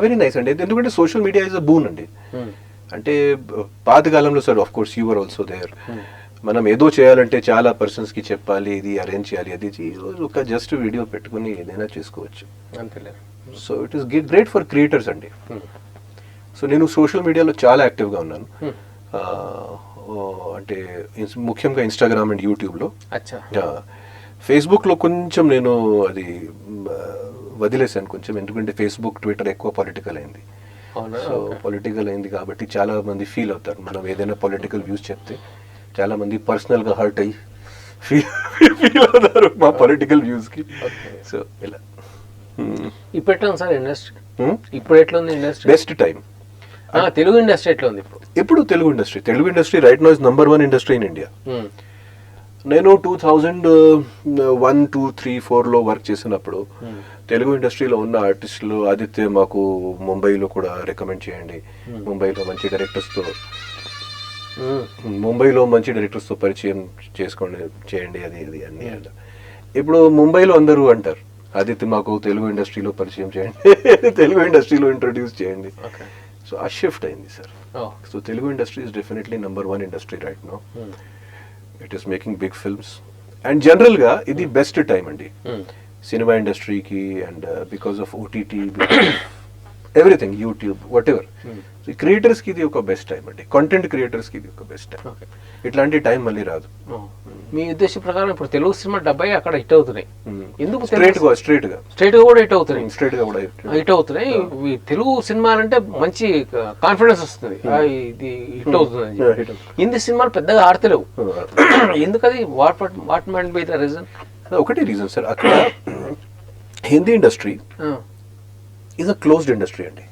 very nice అండి. ఎందుకంటే social media is a boon అండి. అంటే పాతకాలంలో sir of course you are also there, మనం ఏదో చేయాలంటే చాలా పర్సన్స్కి చెప్పాలి, ఇది అరేంజ్ చేయాలి, అది ఒక జస్ట్ వీడియో పెట్టుకుని ఏదైనా చేసుకోవచ్చు, అంతే. So it is great for creators అండి. సో నేను సోషల్ మీడియాలో చాలా యాక్టివ్గా ఉన్నాను. అంటే ముఖ్యంగా ఇన్స్టాగ్రామ్ అండ్ యూట్యూబ్లో. ఫేస్బుక్లో కొంచెం నేను అది వదిలేశాను కొంచెం, ఎందుకంటే ఫేస్బుక్, ట్విట్టర్ ఎక్కువ పొలిటికల్ అయింది. సో పొలిటికల్ అయింది కాబట్టి చాలా మంది ఫీల్ అవుతారు, మనం ఏదైనా పొలిటికల్ వ్యూస్ చెప్తే చాలా మంది పర్సనల్గా హర్ట్ అయ్యి ఫీల్ అవుతారు మా పొలిటికల్ వ్యూస్కి. సో ఇలా ఇప్పుడు ఎట్లా ఉంది సార్ ఇండస్ట్రీ? ఇప్పుడు ఎట్లా ఉంది industry? Best time. Telugu industry ఎట్లా ఉంది ఇప్పుడు? Telugu industry right now is number 1 industry in India. నేను 2001, 2, 3, 4లో వర్క్ చేసినప్పుడు తెలుగు ఇండస్ట్రీలో ఉన్న ఆర్టిస్టులు, ఆదిత్య మాకు ముంబైలో కూడా రికమెండ్ చేయండి, ముంబైలో మంచి డైరెక్టర్స్తో పరిచయం చేయండి, అది ఇది అన్నీ. ఇప్పుడు ముంబైలో అందరూ అంటారు, ఆదిత్య మాకు తెలుగు ఇండస్ట్రీలో పరిచయం చేయండి, తెలుగు ఇండస్ట్రీలో ఇంట్రొడ్యూస్ చేయండి. సో ఆ షిఫ్ట్ అయింది సార్. So Telugu industry is definitely number 1 industry right now. It is making big films and జనరల్గా ఇది బెస్ట్ టైం అండి సినిమా ఇండస్ట్రీకి. And because of OTT, everything, YouTube, whatever, క్రియేటర్స్కి ఇది ఒక బెస్ట్ టైం అండి, కంటెంట్ క్రియేటర్స్కి ఇది ఒక బెస్ట్ టైం. ఇట్లాంటి టైం మళ్ళీ రాదు. మీ ఉద్దేశం ప్రకారం ఇప్పుడు తెలుగు సినిమా 70 అక్కడ హిట్ అవుతున్నాయి, ఎందుకు? స్ట్రైట్ గా కూడా హిట్ అవుతున్నాయి, హిట్ అవుతున్నాయి. తెలుగు సినిమాలంటే మంచి కాన్ఫిడెన్స్ వస్తుంది, ఇది హిట్ అవుతుంది. హిందీ సినిమాలు పెద్దగా ఆడతలేవు, ఎందుకు? అది what might be the reason? ఒకటే రీజన్ సార్, అక్కడ Hindi industry is a closed industry అండి.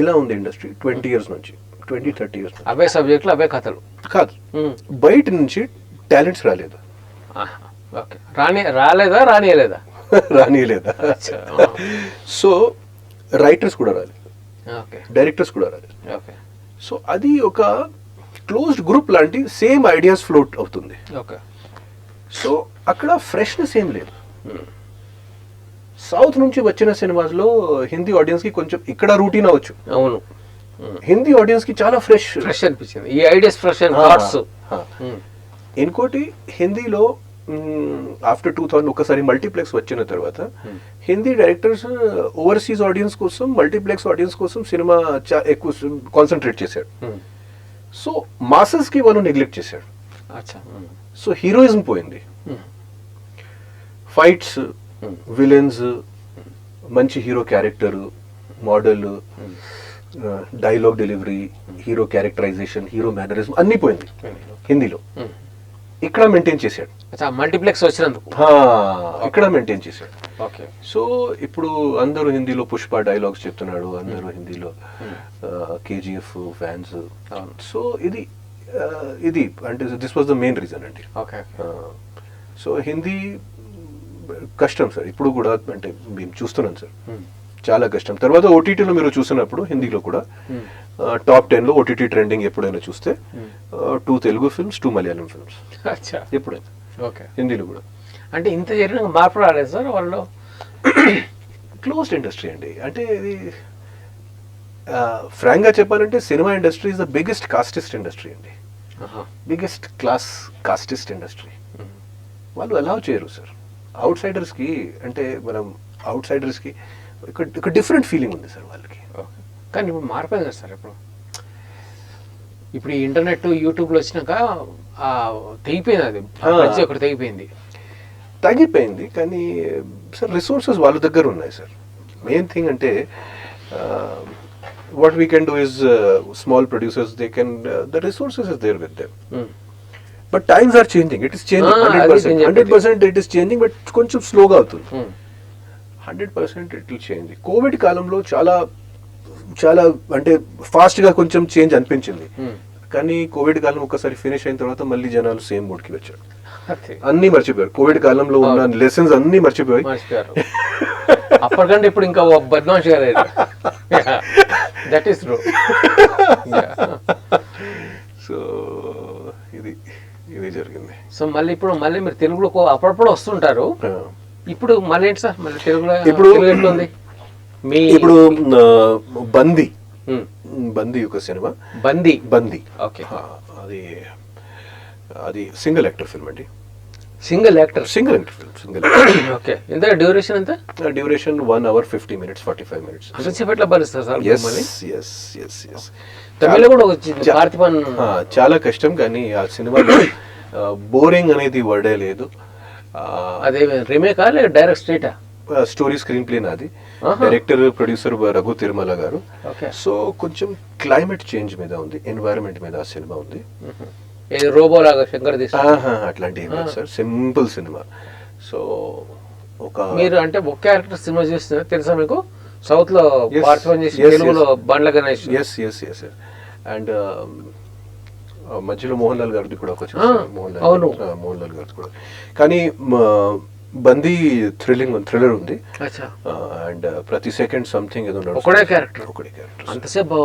ఇలా ఉంది ఇండస్ట్రీ 20 years నుంచి, 20-30 years. అవే సబ్జెక్టులు, అవే కథలు కాదు, బయట నుంచి టాలెంట్స్ రాలేదు. రానియలేదా? సో రైటర్స్ కూడా రాలేదు, డైరెక్టర్స్ కూడా రాలేదు. సో అది ఒక క్లోజ్డ్ గ్రూప్ లాంటి, సేమ్ ఐడియాస్ ఫ్లోట్ అవుతుంది. సో అక్కడ ఫ్రెష్నెస్ ఏం లేదు. సౌత్ నుంచి వచ్చిన సినిమాస్లో హిందీ ఆడియన్స్కి కొంచెం ఇక్కడ రూటీన్ అవ్వచ్చు, అవును, హిందీ ఆడియన్స్కి చాలా ఫ్రెష్ అనిపించింది, ఈ ఐడియాస్ ఫ్రెష్. ఇంకోటి హిందీలో ఆఫ్టర్ 2000 ఒకసారి మల్టీప్లెక్స్ వచ్చిన తర్వాత హిందీ డైరెక్టర్స్ ఓవర్సీస్ ఆడియన్స్ కోసం, మల్టీప్లెక్స్ ఆడియన్స్ కోసం సినిమా ఎక్కువ కాన్సన్ట్రేట్ చేశాడు. సో మాసెస్కి వాళ్ళు నెగ్లెక్ట్ చేశాడు. అచ్చా. సో హీరోయిజం పోయింది. ఫైట్స్, విలన్స్, మంచి hero character, model, dialogue delivery, hero characterization, hero mannerism అన్నీ పోయింది హిందీలో. ఇక్కడ మెయింటైన్ చేశాడు. మల్టీప్లెక్స్ వచ్చినందుకు ఇక్కడ మెయింటైన్ చేశాడు. ఓకే. సో ఇప్పుడు అందరూ హిందీలో పుష్ప డైలాగ్స్ చెప్తున్నాడు, అందరూ హిందీలో కేజీఎఫ్ ఫ్యాన్స్. సో ఇది అంటే this was the main reason అండి. ఓకే. సో హిందీ కష్టం సార్ ఇప్పుడు కూడా, అంటే మేము చూస్తున్నాం సార్, చాలా కష్టం. తర్వాత ఓటీటీలో మీరు చూసినప్పుడు హిందీలో కూడా టాప్ 10లో ఓటీటీ ట్రెండింగ్ ఎప్పుడైనా చూస్తే 2 తెలుగు ఫిల్మ్స్, 2 మలయాళం ఫిల్మ్స్ ఎప్పుడైనా. ఓకే. హిందీలో కూడా అంటే ఇంత జరిగిన మార్పు రాలేదు సార్ వాళ్ళు. క్లోజ్డ్ ఇండస్ట్రీ అండి. అంటే ఇది ఫ్రాంక్గా చెప్పాలంటే cinema industry is the biggest casteist industry అండి. Biggest class casteist industry. వాళ్ళు అలౌ చేయరు సార్ అవుట్ సైడర్స్కి. అంటే మనం అవుట్ సైడర్స్కి ఒక డిఫరెంట్ ఫీలింగ్ ఉంది సార్ వాళ్ళకి. కానీ ఇప్పుడు మారిపోయింది కదా సార్. ఇప్పుడు ఈ ఇంటర్నెట్ యూట్యూబ్లో వచ్చినాక తెగిపోయింది, అది ప్రతి ఒక్కటి తగ్గిపోయింది. కానీ సార్ రిసోర్సెస్ వాళ్ళ దగ్గర ఉన్నాయి సార్. మెయిన్ థింగ్ అంటే what we can do is small producers, they can, the resources is there with them. But times are changing. It is changing 100%. It is changing, but కొంచెం స్లోగా అవుతుంది. 100% it will change. Covid కాలంలో చాలా చాలా అంటే ఫాస్ట్గా కొంచెం చేంజ్ అనిపించింది. కానీ కోవిడ్ కాలం ఒక్కసారి ఫినిష్ అయిన తర్వాత మళ్ళీ జనాలు సేమ్ మూడ్కి వచ్చారు. అన్నీ మర్చిపోయారు. కోవిడ్ కాలంలో ఉన్న లెసన్స్ అన్నీ మర్చిపోయారు. అప్పటికంటే ఇప్పుడు ఇంకా బద్మాష్ గారు. That is true. సో ఇది జరిగింది. సో మళ్ళీ మీరు తెలుగులో అప్పుడప్పుడు వస్తుంటారు. ఇప్పుడు మళ్ళీ ఏంటి సార్ మళ్ళీ తెలుగులో ఎట్లుంది? ఇప్పుడు బందీ ఒక సినిమా. బందీ అది సింగిల్ యాక్టర్ ఫిల్మ్ అండి. Single actor film. ఓకే. ఎంత డ్యూరేషన్? ఎంత డ్యూరేషన్? 1 hour 50 minutes, 45 minutes. అంతసేపట్లో భరిస్తారు సార్? yes. తమిళ కూడా వచ్చింది పార్థిపన్. చాలా కష్టం, కానీ ఆ సినిమాలో బోరింగ్ అనేది వర్డే లేదు. అదే రీమేకా లేదా డైరెక్ట్ స్ట్రైటా? స్టోరీ స్క్రీన్ ప్లే నాది. డైరెక్టర్ ప్రొడ్యూసర్ రఘు తిరుమల గారు. సో కొంచెం క్లైమేట్ చేంజ్ మీద ఉంది, ఎన్వైరన్మెంట్ మీద ఆ సినిమా ఉంది. రోబో లాగా శంకర్ అట్లాంటి సార్, సింపుల్ సినిమా. సో మీరు అంటే ఒక క్యారెక్టర్ సినిమా చూస్తున్నారు తెలుసా మీకు? సౌత్ లో పార్థిపన్ చేసి తెలుగులో బండ్ల గణేష్. ఎస్. అండ్ మధ్యలో మోహన్ లాల్ గారిది కూడా ఒక మోహన్ లాల్ గారిది కూడా. కానీ బందీ థ్రిల్లర్ ఉంది. అండ్ ప్రతి సెకండ్ సంథింగ్ ఏదో ఒకడే క్యారెక్టర్. అంతసేపు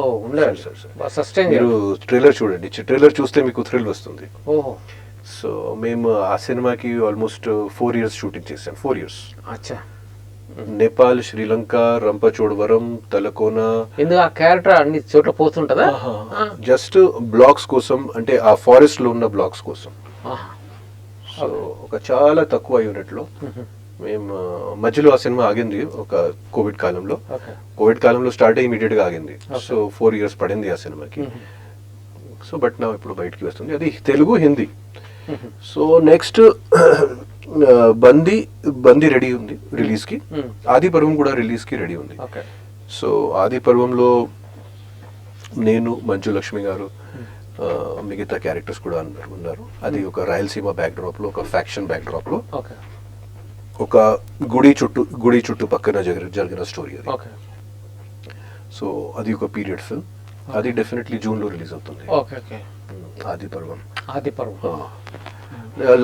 సస్టైన్. మీరు ట్రైలర్ చూడండి, ట్రైలర్ చూస్తే మీకు థ్రిల్ వస్తుంది. సో మేము ఆ సినిమాకి ఆల్మోస్ట్ 4 years షూటింగ్ చేసాం. 4 years. నేపాల్, శ్రీలంక, రంపచోడవరం, తలకోన. ఎందుకు ఆ క్యారెక్టర్ అన్ని చోట్ల పోతుంటదా? జస్ట్ బ్లాక్స్ కోసం, అంటే ఆ ఫారెస్ట్ లో ఉన్న బ్లాక్స్ కోసం. సో ఒక చాలా తక్కువ యూనిట్ లో మేము మధ్యలో ఆ సినిమా ఆగింది ఒక కోవిడ్ కాలంలో స్టార్ట్ అయ్యి ఇమీడియట్ గా ఆగింది. సో 4 years పడింది ఆ సినిమాకి. సో బట్ నా ఇప్పుడు బయటికి వస్తుంది. అది తెలుగు, హిందీ. సో నెక్స్ట్ బందీ రెడీ ఉంది రిలీజ్ కి. ఆది పర్వం కూడా రిలీజ్ కి రెడీ ఉంది. సో ఆది పర్వంలో నేను, మంచు లక్ష్మి గారు, మిగతా క్యారెక్టర్స్ కూడా ఉన్నారు. అది ఒక రాయలసీమ బ్యాక్డ్రాప్ లో, ఒక ఫ్యాక్షన్ బ్యాక్డ్రాప్ లో, ఒక గుడి చుట్టూ పక్కన జరిగిన స్టోరీ అది. సో అది ఒక పీరియడ్ ఫిల్మ్. అది డెఫినెట్లీ జూన్ లో రిలీజ్ అవుతుంది. ఆది పర్వం.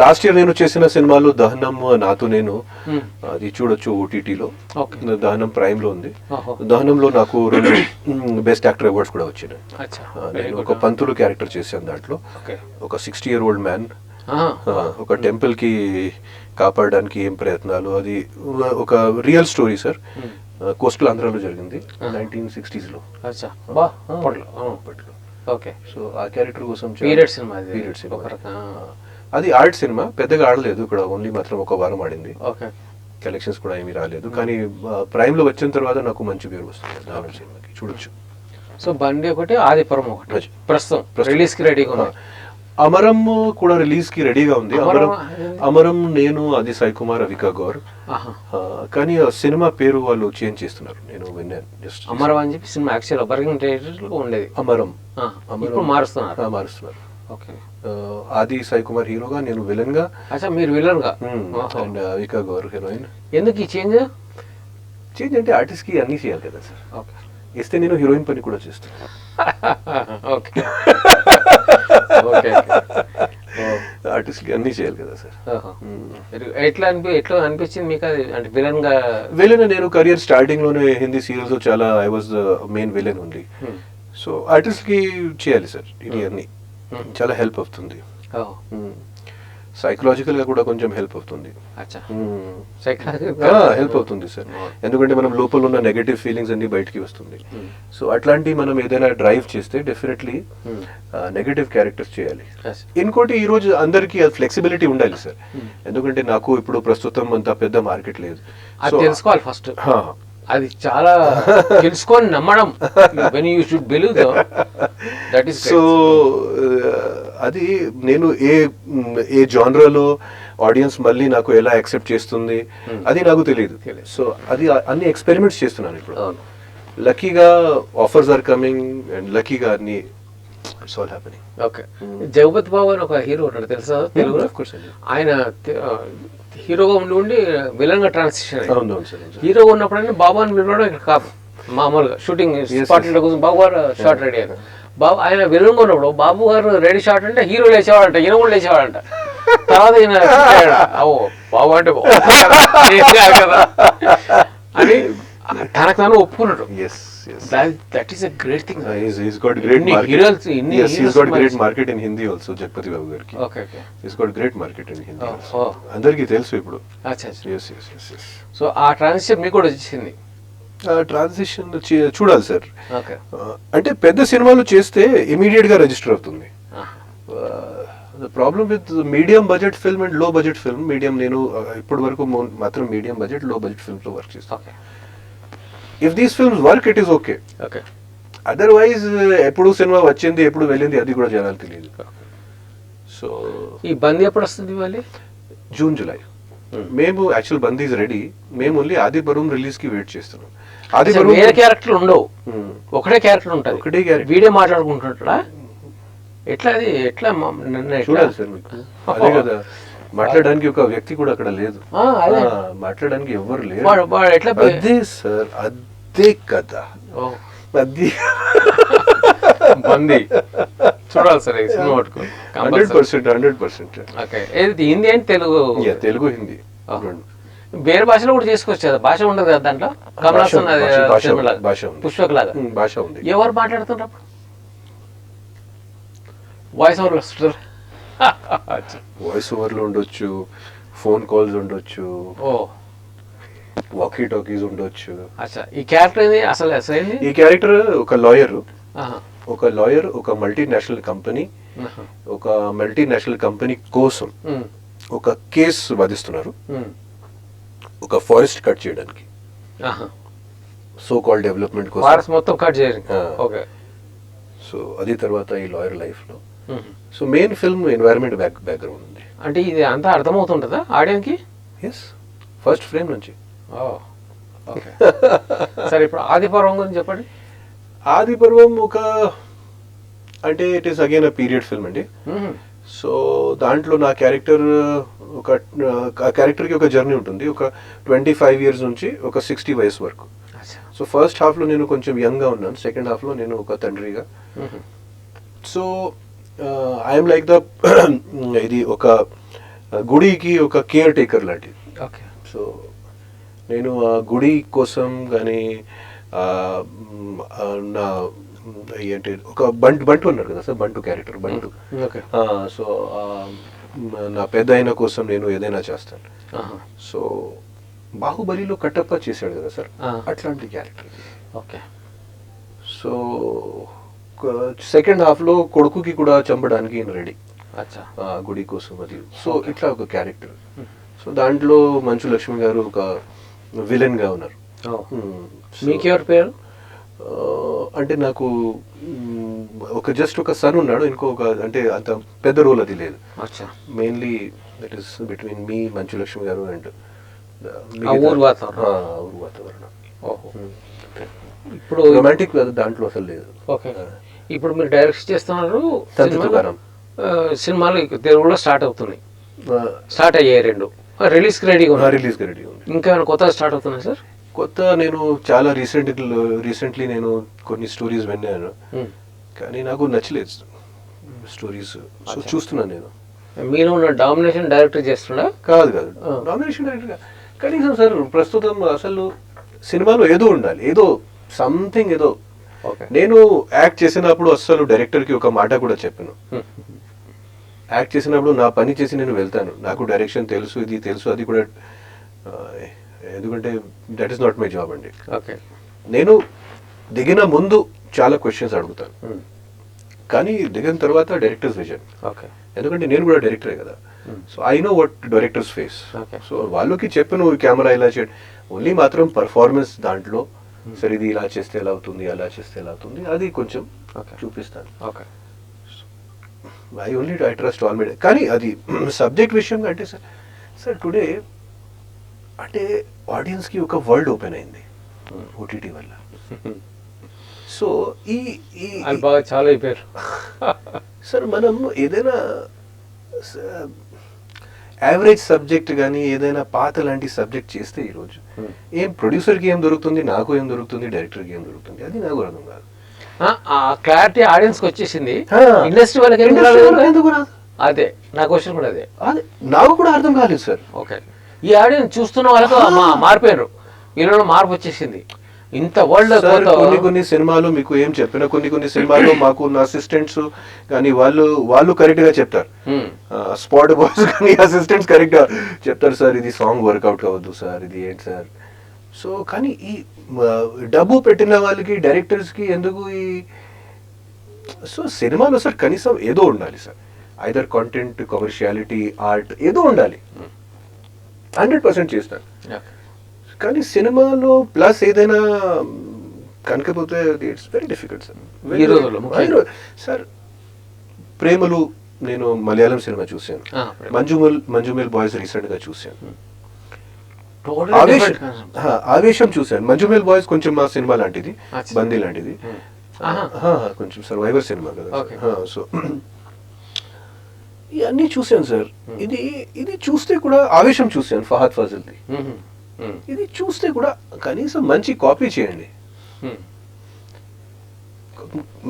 లాస్ట్ ఇయర్ నేను చేసిన సినిమాలు దహనం, నాతో నేను, అది చూడొచ్చు ఓటీటీలో. దహనం ప్రైమ్ లో ఉంది. దహనంలో నాకు 2 బెస్ట్ యాక్టర్ అవార్డ్స్ కూడా వచ్చినాయి. నేను ఒక పంతులు క్యారెక్టర్ చేశాను. దాంట్లో ఒక 60-year-old మ్యాన్ ఒక టెంపుల్ కి కాపాడడానికి ఏం ప్రయత్నాలు. అది ఒక రియల్ స్టోరీ సార్. కోస్టల్ ఆంధ్రాలో జరిగింది 1960s లో. సో ఆ క్యారెక్టర్ కోసం పీరియడ్ సినిమా. అది ఆర్ట్ సినిమా, పెద్దగా ఆడలేదు ఇక్కడ, ఓన్లీ మాత్రం ఒక వారం ఆడింది. కలెక్షన్స్ కూడా ఏమీ రాలేదు. కానీ ప్రైమ్ లో వచ్చిన తర్వాత నాకు మంచి పేరు వస్తుంది దాని సినిమాకి, చూడొచ్చు. సో బండి ఒకటి, ఆది పర్వం ఒకటి ప్రస్తుతం రిలీజ్ కి రెడీగా ఉంది. అమరం కూడా రిలీజ్ కి రెడీగా ఉంది. అమరం నేను అది సాయి కుమార్ అవికా గౌర్, కానీ ఆ సినిమా పేరు వాళ్ళు చేంజ్ చేస్తున్నారు. నేను విన్నాను జస్ట్. అమరం అని చెప్పి సినిమా యాక్చువల్ బర్గింగ్ టైటిల్ ఉండేది. అమరం మారుస్తున్నారు. ఓకే. ఆది సాయి కుమార్ హీరోగా, నేను విలన్ గా. అచ్చా, మీరు విలన్ గా. And Avika Gaur heroine. ఎందుకు ఈ చేంజ్? చేంజ్ అంటే ఆర్టిస్ట్ కి అన్ని చేయాలి కదా సార్. ఓకే. ఇస్తే నేను హీరోయిన్ పని కూడా చేస్తాను. ఓకే. ఆర్టిస్ట్ కి అన్ని చేయాలి కదా సార్. ఎట్లా అనిపించింది మీకు అది, అంటే విలన్ గా? విలన్ నేను కెరియర్ స్టార్టింగ్ లోనే హిందీ సీరియల్స్ చాలా I was the main villain ఉంది. సో ఆర్టిస్ట్ కి చేయాలి సార్ ఇది అన్ని. చాలా హెల్ప్ అవుతుంది. సైకలాజికల్ గా కూడా కొంచెం హెల్ప్ అవుతుంది. హెల్ప్ అవుతుంది సార్, ఎందుకంటే మనం లోపల ఉన్న నెగటివ్ ఫీలింగ్స్ అన్ని బయటికి వస్తుంది. సో అట్లాంటి మనం ఏదైనా డ్రైవ్ చేస్తే డెఫినెట్లీ నెగటివ్ క్యారెక్టర్స్ చేయాలి. ఇంకోటి ఈ రోజు అందరికి ఫ్లెక్సిబిలిటీ ఉండాలి సార్, ఎందుకంటే నాకు ఇప్పుడు ప్రస్తుతం అంత పెద్ద మార్కెట్ లేదు. తెలుసుకోవాలి ఫస్ట్, అది చాలా తెలుసుకొని నమ్మడం. when you should believe that is. So అది నేను ఏ జానరాలో ఆడియన్స్ మళ్ళీ నాకు ఎలా యాక్సెప్ట్ చేస్తుంది అది నాకు తెలియదు. సో అది అన్ని ఎక్స్పెరిమెంట్స్ చేస్తున్నాను ఇప్పుడు. లక్కీగా ఆఫర్స్ ఆర్ కమింగ్ అండ్ లక్కీగా అన్ని it's all happening. Okay. Jagapathi Babu అని ఒక హీరో ఉన్నాడు తెలుసా తెలుగులో? ఆయన హీరోగా ఉండి విలన్ గా ట్రాన్సిషన్. హీరోగా ఉన్నప్పుడు బాబు అని పిలవడం ఇక్కడ కాదు, మామూలుగా షూటింగ్ స్పాట్ కోసం బాబు గారు షార్ట్ రెడీ అయ్యారు. బాబు ఆయన విలన్ గా ఉన్నప్పుడు బాబు గారు రెడీ షార్ట్ అంటే హీరో లేచేవాడంట, ఈయన కూడా లేచేవాడంట. తర్వాత ఈయన బాబు అంటే కదా అని తనకు తాను ఒప్పుకున్నాడు. That is a great thing. He's got great market. Yes, he's got great market in Hindi also. Jagpati Babu gariki. Okay. He's got great market in Hindi. Andarki telusu ippudu. Acha. Yes. So aa transition మీకు కూడా వచ్చింది. Transition చూడాలి sir. Okay. అంటే పెద్ద సినిమాలు చేస్తే immediate గా register అవుతుంది. The problem with medium budget film and లో బడ్జెట్ ఫిల్మ్, నేను ఇప్పటి వరకు మాత్రం మీడియం బడ్జెట్ లో బడ్జెట్ ఫిల్మ్స్ లో వర్క్ చేస్తాను. If these films work, it is okay. Okay. Otherwise, ఎప్పుడు సినిమా వచ్చింది ఎప్పుడు వెళ్ళింది అది కూడా జనాలు తెలియదు. సో ఈ బందీ ఎప్పుడు వస్తుంది మళ్ళీ? June July. మేము యాక్చువల్ బందీ ఇస్ రెడీ, మేము ఓన్లీ ఆది పర్వం రిలీజ్ కి వెయిట్ చేస్తున్నాం. ఆది పర్వం వేరే క్యారెక్టర్లు ఉండవు, ఒకటే క్యారెక్టర్ ఉంటుంది. ఒకటే క్యారెక్టర్. వీడియో మాట్లాడుకుంటుంటాడా ఎట్లా? అది ఎట్లా చూడాలి సార్ మీకు. అదే కదా, మాట్లాడడానికి ఒక వ్యక్తి కూడా అక్కడ లేదు, మాట్లాడడానికి ఎవరు లేరు. అదే సార్, అదే కదా, అది బందీ చూడాలి సార్. 100%. హిందీ అంటే తెలుగు హిందీ వేరే భాషలో కూడా చేసుకోవచ్చు కదా, భాష ఉండదు కదా దాంట్లో. కమలాసన్ పుష్పక్ లాగా భాష ఉంది. ఎవరు మాట్లాడుతున్నప్పుడు వాయిస్ ఓవర్ వస్తుంటారు. వాయిస్ ఓవర్ లో ఉండొచ్చు, ఫోన్ కాల్స్ ఉండొచ్చు, వాకీ టాకీస్ ఉండొచ్చు. ఈ క్యారెక్టర్ అసలు ఈ క్యారెక్టర్ ఒక లాయర్, ఒక మల్టీనేషనల్ కంపెనీ కోసం ఒక కేసు వాదిస్తున్నారు, ఒక ఫారెస్ట్ కట్ చేయడానికి, సో కాల్ డెవలప్మెంట్ కోసం మొత్తం కట్ చేయాలి. సో అది తర్వాత ఈ లాయర్ లైఫ్ లో. So main film environment background ఉంది. అంటే ఇది అంతా అర్థమవుతుంటుందా ఆడియన్స్ కి? ఎస్, ఫస్ట్ ఫ్రేమ్ నుంచి. సరే, ఇప్పుడు ఆది పర్వం గురించి చెప్పండి. ఆది పర్వం అంటే it is again period film అండి. సో దాంట్లో నా క్యారెక్టర్ కి ఒక జర్నీ ఉంటుంది, ఒక 25 years నుంచి ఒక 60 వయసు వరకు. సో ఫస్ట్ హాఫ్ లో నేను కొంచెం యంగ్ గా ఉన్నాను, సెకండ్ హాఫ్ లో నేను ఒక తండ్రిగా. సో ఐఎమ్ లైక్ ద ఇది ఒక గుడికి ఒక కేర్ టేకర్ లాంటిది. సో నేను ఆ గుడి కోసం కానీ నా ఏంటి ఒక బంటు ఉన్నారు కదా సార్, బంటు క్యారెక్టర్ బంటు. సో నా పెద్ద అయిన కోసం నేను ఏదైనా చేస్తాను. సో బాహుబలిలో కట్టప్ప చేశాడు కదా సార్, అట్లాంటి character. Okay. So second half లో కొడుకుకి కూడా చంపడానికి రెడీ గుడి కోసం అది. సో ఇట్లా ఒక క్యారెక్టర్. సో దాంట్లో మంచు లక్ష్మి గారు ఒక విలన్ గా ఉన్నారు. మీకు ఎవరి పేరు? అంటే నాకు ఒక జస్ట్ ఒక సన్ ఉన్నాడు, ఇంకొక అంటే అంత పెద్ద రోల్ అది లేదు. Mainly that is between me, Manchu Lakshmi గారు అండ్ ఊరు వాతావరణం. ఇప్పుడు రొమాంటిక్ దాంట్లో అసలు లేదు. ఓకే, ఇప్పుడు మీరు డైరెక్ట్ చేస్తున్నారు సినిమాలు తెలుగులో స్టార్ట్ అవుతున్నాయి, స్టార్ట్ అయ్యాయి 2 రిలీజ్కి రెడీగా ఉంది. ఇంకా కొత్తగా స్టార్ట్ అవుతున్నాయి సార్? కొత్త నేను చాలా రీసెంట్లీ నేను కొన్ని స్టోరీస్ విన్నాను, కానీ నాకు నచ్చలేదు స్టోరీస్. సో చూస్తున్నాను నేను. మీరు ఉన్న డామినేషన్ డైరెక్టర్ చేస్తున్నా? కాదు డామినేషన్ డైరెక్టర్ కనీసం సార్ ప్రస్తుతం అసలు సినిమాలో ఏదో ఉండాలి, ఏదో సంథింగ్ ఏదో. నేను యాక్ట్ చేసినప్పుడు అసలు డైరెక్టర్కి ఒక మాట కూడా చెప్పాను, యాక్ట్ చేసినప్పుడు నా పని చేసి నేను వెళ్తాను, నాకు డైరెక్షన్ తెలుసు, ఇది తెలుసు, అది కూడా, ఎందుకంటే that is not my job అండి. నేను దిగిన ముందు చాలా క్వశ్చన్స్ అడుగుతాను, కానీ దిగిన తర్వాత డైరెక్టర్స్ విజన్, ఎందుకంటే నేను కూడా డైరెక్టరే కదా. So I know what directors face. So వాళ్ళకి చెప్పను కెమెరా ఇలా చేయండి, ఓన్లీ మాత్రం పర్ఫార్మెన్స్ దాంట్లో సరే ఇది ఇలా చేస్తే ఎలా అవుతుంది, అలా చేస్తే ఎలా అవుతుంది, అది కొంచెం చూపిస్తాను. I only I trust all my. కానీ అది సబ్జెక్ట్ విషయంగా అంటే సార్ టుడే అంటే ఆడియన్స్కి ఒక వరల్డ్ ఓపెన్ అయింది ఓటీటీ వల్ల. సో ఈ బాగా చాలా అయిపోయారు సార్. మనం ఏదైనా యావరేజ్ సబ్జెక్ట్ కానీ ఏదైనా పాత లాంటి సబ్జెక్ట్ చేస్తే ఈరోజు ఏం ప్రొడ్యూసర్కి ఏం దొరుకుతుంది, నాకు ఏం దొరుకుతుంది, డైరెక్టర్కి ఏం దొరుకుతుంది, అది నాకు అర్థం కాదు. క్లారిటీ ఆడియన్స్కి వచ్చేసింది, ఇండస్ట్రీ వాళ్ళకి ఎందుకు రాదు? అదే నా క్వశ్చన్ కూడా అదే నాకు కూడా అర్థం కాలేదు సార్. ఓకే, ఈ ఆడియన్స్ చూస్తున్న వాళ్ళకు మారిపోయారు, వీళ్ళలో మార్పు వచ్చేసింది. ఇంత వరల్డ్ కొన్ని సినిమాలు మీకు ఏం చెప్పినా కొన్ని సినిమాలు మాకు అసిస్టెంట్స్ కానీ వాళ్ళు కరెక్ట్ గా చెప్తారు, స్పాట్ బాయ్స్ కానీ అసిస్టెంట్స్ కరెక్ట్ గా చెప్తారు, సార్ ఇది సాంగ్ వర్కౌట్ అవ్వద్దు సార్, ఇది ఏంటి సార్. సో కానీ ఈ డబ్బు పెట్టిన వాళ్ళకి డైరెక్టర్స్ కి ఎందుకు ఈ సో సినిమాలో సార్ కనీసం ఏదో ఉండాలి sir, either content, commerciality, art ఏదో ఉండాలి. 100% చేస్తాను, కానీ సినిమాలో ప్లస్ ఏదైనా కనకపోతే it's very difficult sir. Sir Premalu నేను మలయాళం సినిమా చూశాను, మంజుమల్ బాయ్స్ రీసెంట్ గా చూశాను, ఆవేశం చూశాను. మంజుమల్ బాయ్స్ కొంచెం మా సినిమా లాంటిది, బందీ లాంటిది, కొంచెం సర్వైవర్ సినిమా కదా. సో ఇవన్నీ చూశాను సార్. ఇది చూస్తే కూడా ఆవేశం చూశాను ఫహద్ ఫాజిల్ది, ఇది చూస్తే కూడా కనీసం మంచి కాపీ చేయండి,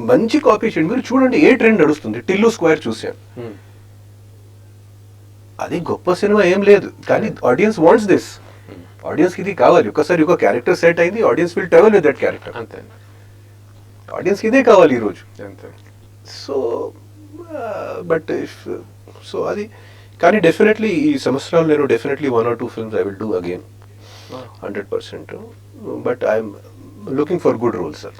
మంచి కాపీ చేయండి. మీరు చూడండి ఏ ట్రెండ్ నడుస్తుంది. టిల్లు స్క్వేర్ చూశాను, అది గొప్ప సినిమా ఏం లేదు, కానీ ఆడియన్స్ వాంట్స్ దిస్, ఆడియన్స్ కి ఇది కావాలి. ఒకసారి ఒక క్యారెక్టర్ సెట్ అయింది, audience will travel with that character, audience కి ఇదే కావాలి ఈరోజు. సో బట్ సో అది కానీ డెఫినెట్లీ ఈ సంవత్సరాలు నేను definitely 1 or 2 films I will do again 100%. But I'm looking for good roles sir.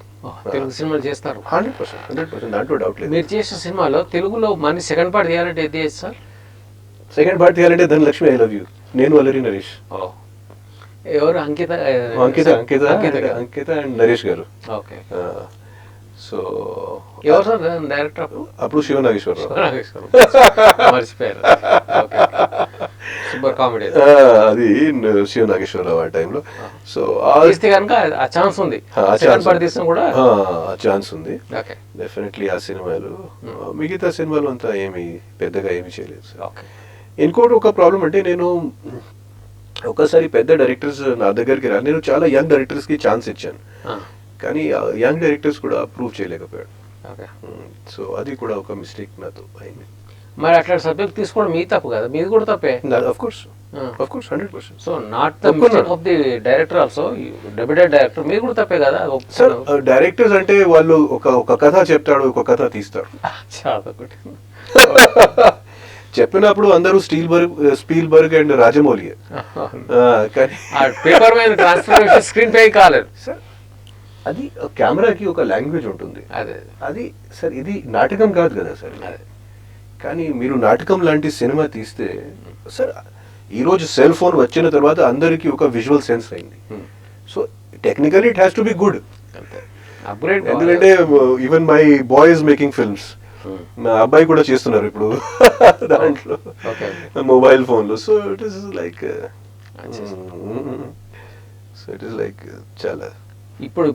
Telugu సినిమాలు చేస్తారు 100%, దాంట్లో డౌట్ లేదు. మీరు చేసిన సినిమాలో తెలుగులో మన సెకండ్ పార్ట్ తీయాలంటే ఏది చేసి సార్? సెకండ్ పార్ట్ తీయాలంటే ధనలక్ష్మి ఐ లవ్ యూ, నేను అల్లరి నరేష్. ఎవరు? అంకిత అండ్ నరేష్ గారు. ఓకే. సో ఎవరు సార్ డైరెక్టర్? అప్పుడు శివనాగేశ్వరరావు. మర్చిపోయారు. సూపర్ కామెడీ అది శివనాగేశ్వరరావు ఆ టైంలో. సో కనుక ఆ ఛాన్స్ ఉంది, కూడా ఛాన్స్ ఉంది డెఫినెట్లీ. ఆ సినిమాలు మిగతా సినిమాలు అంతా ఏమి పెద్దగా ఏమి చేయలేదు సార్. ఇంకోటి ఒక ప్రాబ్లం అంటే నేను ఒకసారి పెద్ద డైరెక్టర్స్ నా దగ్గరికి రా, నేను చాలా యంగ్ డైరెక్టర్స్ కి ఛాన్స్ ఇచ్చాను, కానీ యంగ్ డైరెక్టర్స్ కూడా అప్రూవ్ చేయలేకపోయాడు. సో అది కూడా ఒక మిస్టేక్ నాతో అయింది. మరి అట్లా సబ్జెక్ట్ తీసుకోవడం మీ తప్పు కదా, మీది కూడా తప్పే. Of course 100%. So not the mistake of the director also, debuted director, మీరు కూడా తప్పే కదా. సార్ డైరెక్టర్స్ అంటే వాళ్ళు ఒక కథ చెప్తాడు, ఒక కథ తీస్తారు. చెప్పినప్పుడు అందరూ స్పీల్బర్గ్ అండ్ రాజమౌళి, కానీ పేపర్ మీద ట్రాన్స్ఫర్మేషన్ స్క్రీన్ పే కాలేదు సార్. అది కెమెరాకి ఒక లాంగ్వేజ్ ఉంటుంది, అది సార్ ఇది నాటకం కాదు కదా సార్. కానీ మీరు నాటకం లాంటి సినిమా తీస్తే సార్, ఈరోజు సెల్ ఫోన్ వచ్చిన తర్వాత అందరికీ ఒక విజువల్ సెన్స్ అయింది. So technically it has to be good, upgrade ఎందుకంటే even my boy is making films, నా అబ్బాయి కూడా చేస్తున్నారు ఇప్పుడు దాంట్లో మొబైల్ ఫోన్లో. So it is like so it is like చాలా. ఇప్పుడు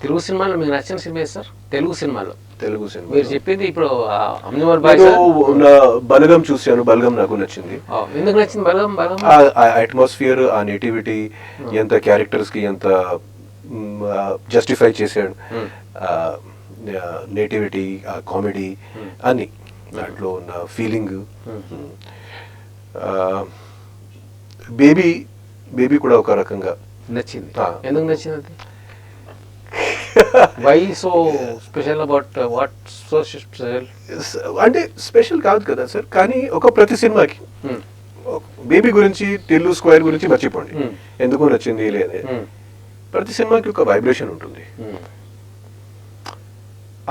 తెలుగు సినిమాలో మీకు నచ్చిన సినిమా సార్? తెలుగు సినిమాలో సినిమా మీరు చెప్పింది ఇప్పుడు అమ్నివల్ బాయ్ బలగం చూశాను, బలగం నాకు నచ్చింది. ఎందుకు నచ్చింది బలగం? అట్మాస్ఫియర్, ఆ నేటివిటీ, ఎంత క్యారెక్టర్స్ కి ఎంత జస్టిఫై చేశాడు, నేటివిటీ, ఆ కామెడీ అన్ని దాంట్లో ఉన్న ఫీలింగ్. బేబీ కూడా ఒక రకంగా నచ్చింది. ఎందుకు నచ్చింది అది? Why so special about what so special? అంటే స్పెషల్ కాదు కదా సార్, కానీ ఒక ప్రతి సినిమాకి బేబీ గురించి, టిల్లు స్క్వేర్ గురించి మర్చిపోండి, ఎందుకు నచ్చింది లేదే. ప్రతి సినిమాకి ఒక వైబ్రేషన్ ఉంటుంది.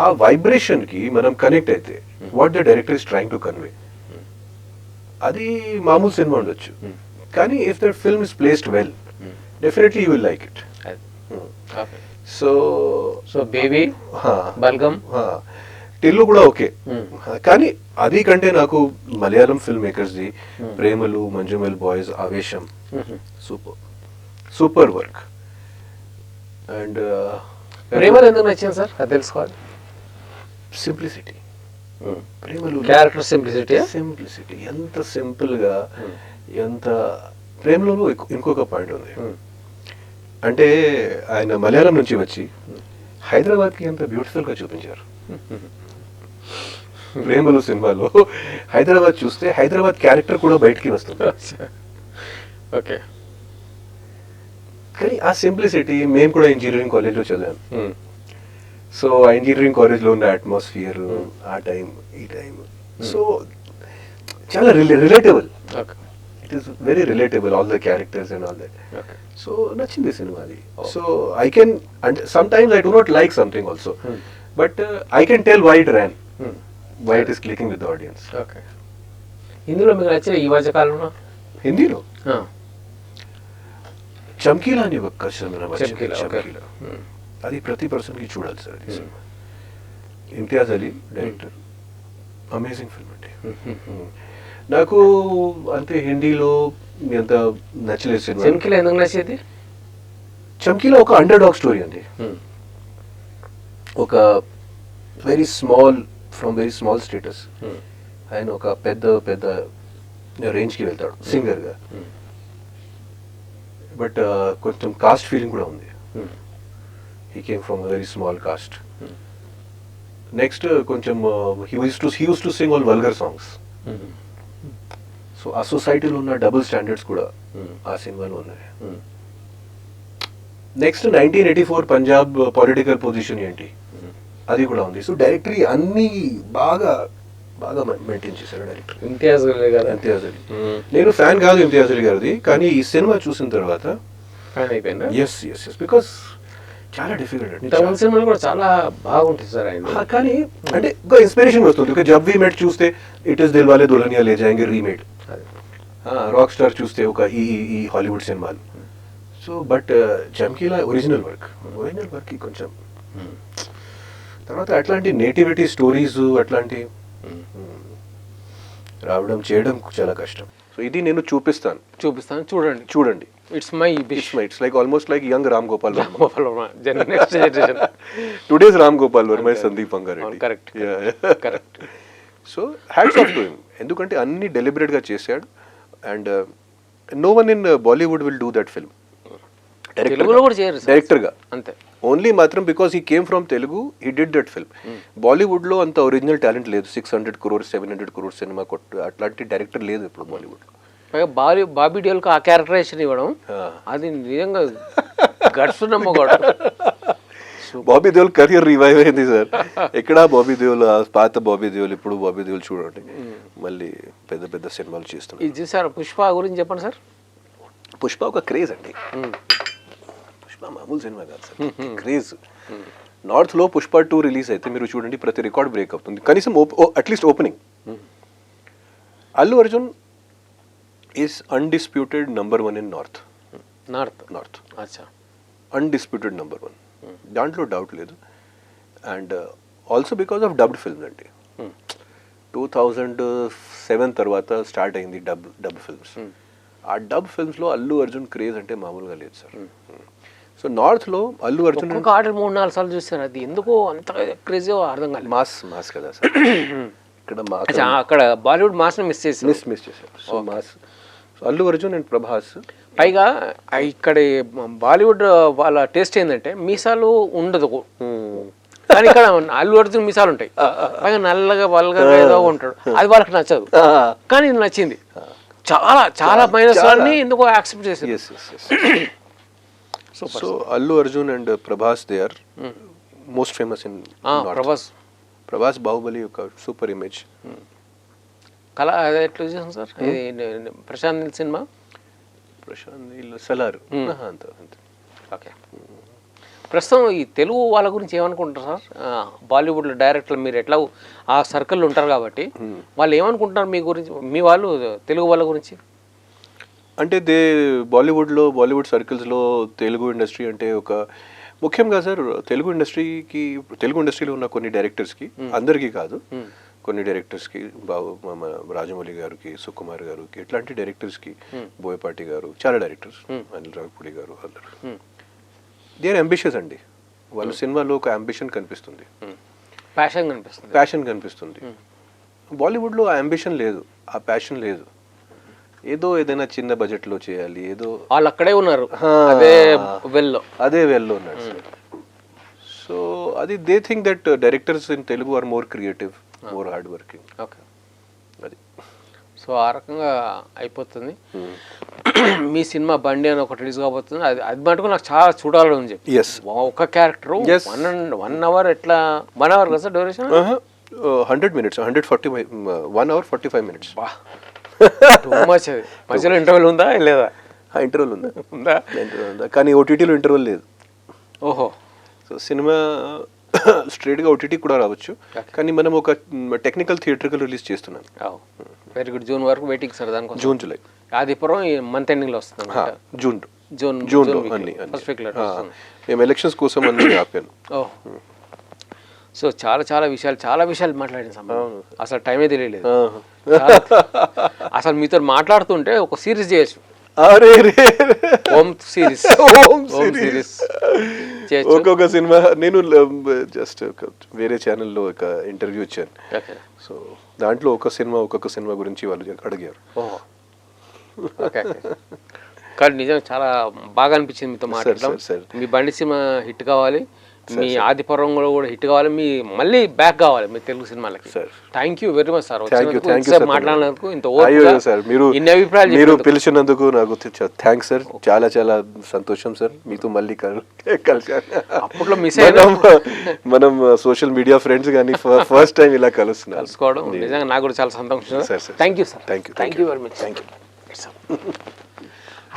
ఆ వైబ్రేషన్ కి మనం కనెక్ట్ అయితే what the director is trying to convey, అది మామూలు సినిమా ఉండొచ్చు, కానీ if that film is placed well definitely you will like it. So baby, Balagam, Tillu కూడా ఓకే. కానీ అది కంటే నాకు మలయాళం ఫిల్మ్ మేకర్స్ ది ప్రేమలు, మంజుమల్ బాయ్స్, ఆవేశం సూపర్ వర్క్. అండ్ ప్రేమలు ఎందుకు నచ్చింది సార్ అది తెలుసుకోవాలి. సింప్లిసిటీ, ప్రేమలు క్యారెక్టర్ సింప్లిసిటీ ఎంత సింపుల్ గా, ఎంత ప్రేమలో ఇంకొక పాయింట్ ఉంది. అంటే ఆయన మలయాళం నుంచి వచ్చి హైదరాబాద్ కి ఎంత బ్యూటిఫుల్ గా చూపించారు. ప్రేమలు సినిమాలో హైదరాబాద్ చూస్తే హైదరాబాద్ క్యారెక్టర్ కూడా బయటికి వస్తుంది. ఓకే, కానీ ఆ సింప్లిసిటీ, మేము కూడా ఇంజనీరింగ్ కాలేజ్లో చదివాను. సో ఆ ఇంజనీరింగ్ కాలేజ్లో ఉన్న అట్మాస్ఫియర్, ఆ టైం, ఈ టైం, సో చాలా relatable. It is very relatable, all the characters and all that. So నచ్చింది సినిమా అది. సో ఐ కెన్, అంటే sometimes I do not like something also, but I can tell why it ran, why it is clicking with the audience. Okay, ఇందులో మీకు నచ్చిన ఈ మధ్య కాలంలో హిందీలో చమ్కీలా అని ఒక చమ్కీలా, అది ప్రతి పర్సన్ కి చూడాలి సార్ అది cinema. Imtiaz Ali director, amazing film అండి. నాకు అంతే హిందీలో ఎంత నచ్చలేదు సినిమా. చమ్కీలా ఎందుకు నచ్చేది? చమ్కీలా ఒక అండర్ డాగ్ స్టోరీ అండి. ఒక very small, from very small status ఆయన ఒక పెద్ద రేంజ్ కి వెళ్తాడు సింగర్ గా, బట్ కొంచెం కాస్ట్ ఫీలింగ్ కూడా ఉంది. He came from very small cost. Next కొంచెం he used to sing all vulgar songs. So ఆ సొసైటీలో ఉన్న డబుల్ స్టాండర్డ్స్ కూడా ఆ సినిమాలో ఉన్నాయి. నెక్స్ట్ 1984 పంజాబ్ పొలిటికల్ పొజిషన్ ఏంటి, అది కూడా ఉంది. సో డైరెక్టరీ అన్ని బాగా మెయింటైన్ చేశారు డైరెక్టర్. ఇంతియాజ్ అలీ గారు. ఇంతియాజ్ అలీ, నేను ఫ్యాన్ కాదు ఇంతియాజ్ అలీ గారిది, కానీ ఈ సినిమా చూసిన తర్వాత ఫ్యాన్ అయిపోయిందా? ఎస్ బికాస్ చాలా డిఫికల్ట్ అండి. తమిళ సినిమాలు కూడా చాలా బాగుంటుంది సార్ ఆయన. కానీ అంటే ఒక ఇన్స్పిరేషన్ వస్తుంది. జబ్ వి మెట్ చూస్తే ఇట్ ఇస్ దిల్ వాలే దుల్హనియా లే జాయేంగే రీమేడ్, రాక్ స్టార్ చూస్తే ఒక ఈ హాలీవుడ్ సినిమాలు. సో బట్ చమ్కీలా ఒరిజినల్ వర్క్ కి కొంచెం తర్వాత అట్లాంటి నేటివిటీ స్టోరీస్ అట్లాంటి రావడం చేయడం చాలా కష్టం. సో ఇది నేను చూపిస్తాను, చూడండి. It's my wish. It's like almost like young Ram Gopal Varma, next generation. Today's Ram Gopal Varma, Sandeep Vanga Reddy. Correct. So hats off to him, ఎందుకంటే అన్ని డెలిబరేట్ గా చేశాడు. And no one in Bollywood will do that film. తెలుగులో కూడా చేయరు డైరెక్టర్ గా అంతే, ఓన్లీ మాత్రం because he came from Telugu, he did that film. Bollywood లో అంత ఒరిజినల్ టాలెంట్ లేదు. 600 crores 700 crores సినిమా కొట్టు అట్లాంటి డైరెక్టర్ లేదు ఇప్పుడు బాలీవుడ్ లో. బాబీ డియోల్ కు ఆ క్యారెక్టరైజేషన్ ఇవ్వడం, అది నిజంగా గట్స్ నమ్మకూడదు. బాబీ దేవల్ కెరియర్ రివైవ్ అయింది సార్. ఎక్కడ బాబీ దేవల్, పాత బాబీ దేవల్, ఇప్పుడు బాబీ దేవల్ చూడండి మళ్ళీ పెద్ద సినిమాలు చేస్తున్నారు. ఇది సార్ పుష్ప గురించి చెప్పండి సార్. పుష్ప ఒక క్రేజ్ అండి. పుష్ప మామూలు సినిమా కాదు సార్, క్రేజ్. నార్త్ లో పుష్ప 2 రిలీజ్ అయితే మీరు చూడండి ప్రతి రికార్డ్ బ్రేక్ అవుతుంది, కనీసం at least opening. Allu Arjun is undisputed #1 in north. అచ్చా, అన్డిస్ప్యూటెడ్ #1. దాంట్లో డౌట్ లేదు. And also because of dubbed films అండి. 2007 తర్వాత స్టార్ట్ అయింది డబ్ ఫిల్మ్స్. ఆ డబ్ ఫిల్మ్స్లో అల్లు అర్జున్ క్రేజ్ అంటే మామూలుగా లేదు సార్. సో నార్త్లో అల్లు అర్జున్ ఆర్డర్ 3-4 సార్లు చూస్తాను, అది ఎందుకో అంత క్రేజీ అర్థం కాలేదు. మాస్ కదా సార్. ఇక్కడ మాస్, అక్కడ బాలీవుడ్ మాస్ మిస్ చేశారు. So mass Allu Arjun and Prabhas. పైగా ఇక్కడ బాలీవుడ్ వాళ్ళ టేస్ట్ ఏంటంటే మీసాలు ఉండదు, కానీ ఇక్కడ అల్లు అర్జున్ మీసాలు ఉంటాయి, పైగా నల్లగా వల్గా ఏదో ఉంటాడు, అది వాళ్ళకి నచ్చదు, కానీ ఇది నచ్చింది. చాలా చాలా మైనస్ అన్ని ఎందుకో యాక్సెప్ట్ చేసింది. So Allu Arjun and Prabhas they are most famous in Prabhas Baahubali ఒక సూపర్ ఇమేజ్. కళ అదే ఎట్లా చూసాను సార్, ఇది ప్రశాంత్ నీల్ సినిమా, ప్రశాంత్ నీల్ సలార్ అంతే. ఓకే, ప్రస్తుతం ఈ తెలుగు వాళ్ళ గురించి ఏమనుకుంటారు సార్? బాలీవుడ్లో డైరెక్టర్లు మీరు ఎట్లా ఆ సర్కిల్లో ఉంటారు కాబట్టి వాళ్ళు ఏమనుకుంటున్నారు మీ గురించి, మీ వాళ్ళు తెలుగు వాళ్ళ గురించి? అంటే బాలీవుడ్ సర్కిల్స్లో తెలుగు ఇండస్ట్రీ అంటే ఒక ముఖ్యంగా సార్, తెలుగు ఇండస్ట్రీలో ఉన్న కొన్ని డైరెక్టర్స్కి, అందరికీ కాదు, కొన్ని డైరెక్టర్స్కి, రాజమౌళి గారికి, సుకుమార్ గారికి, ఇట్లాంటి డైరెక్టర్స్కి, బోయపాటి గారు, చాలా డైరెక్టర్స్, అనిల్ రావిపూడి గారు, అందరు దే ఆర్ అంబిషియస్ అండి. వాళ్ళ సినిమాలో ఒక అంబిషన్ కనిపిస్తుంది, ప్యాషన్ కనిపిస్తుంది. బాలీవుడ్లో ఆ అంబిషన్ లేదు, ఆ ప్యాషన్ లేదు. ఏదైనా చిన్న బడ్జెట్లో చేయాలి, ఏదో వాళ్ళు అక్కడే ఉన్నారు, అదే వెల్లో ఉన్నారు సార్. సో అది they think that directors in Telugu are more creative, more hard working. Okay, అది. సో ఆ రకంగా అయిపోతుంది. మీ సినిమా బండి అని ఒకటి రిలీజ్ కాబోతుంది, అది మటుకు నాకు చాలా చూడాలని ఉంది. ఒక క్యారెక్టర్ 1 hour ఎట్లా 1 hour కదా sir duration? 100 minutes, 1 hour 45 minutes. Too much. అది మధ్యలో ఇంటర్వెల్ ఉందా లేదా? ఇంటర్వెల్ ఉందా, కానీ ఓటీటీలో ఇంటర్వెల్ లేదు. ఓహో. సో సినిమా స్ట్రైట్గా ఓటీటీ కూడా రావచ్చు, కానీ మనం ఒక టెక్నికల్ థియేటర్కి రిలీజ్ చేస్తున్నాం. Very good. జూన్ వరకు వెయిటింగ్ సార్ దానికి. జూన్ జూలై ఆదిపురం ఈ మంత్ ఎండింగ్లో వస్తుంది. జూన్లో అన్ని మేము ఎలక్షన్స్ కోసం అన్ని ఆపాను. సో చాలా విషయాలు మాట్లాడిన అసలు టైమే తెలియలేదు. అసలు మీతో మాట్లాడుతుంటే ఒక సిరీస్ చేయొచ్చు, హోమ్ సిరీస్ ఒక్కొక్క సినిమా. నేను జస్ట్ వేరే ఛానల్లో ఒక ఇంటర్వ్యూ ఇచ్చాను. సో దాంట్లో ఒక్కొక్క సినిమా గురించి వాళ్ళు అడిగారు. కానీ నిజంగా చాలా బాగా అనిపించింది మీతో మాట్లాడడం. మీ బండి సినిమా హిట్ కావాలి, మీ ఆదిపురంలో కూడా హిట్ కావాలి, మీ మళ్ళీ బ్యాక్ కావాలి మీ తెలుగు సినిమాలకి. Thank you very much sir మాట్లాడినందుకు, ఇన్ని అభిప్రాయాలు మీరు పిలిచినందుకు నాకు థ్యాంక్స్ సార్. చాలా సంతోషం సార్ మీతో మళ్ళీ కలిసాను. అప్పట్లో మిస్ అయినా మనం సోషల్ మీడియా ఫ్రెండ్స్ కానీ ఫస్ట్ టైం ఇలా కలుసుకోవడం నిజంగా నాకు కూడా చాలా సంతోషం. Thank you sir. Thank you very much.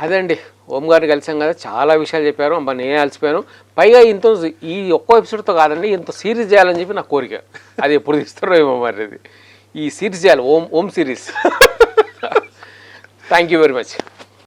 అదే అండి, ఓం గారిని కలిసాం కదా, చాలా విషయాలు చెప్పారు, నేను అలసిపోయాను. పైగా ఈ ఒక్కో ఎపిసోడ్తో కాదండి, ఇంత సిరీస్ చేయాలని చెప్పి నా కోరిక. అది ఎప్పుడు తీస్తారో ఏమో మరి, అది ఈ సిరీస్ చేయాలి, Om series. Thank you very much.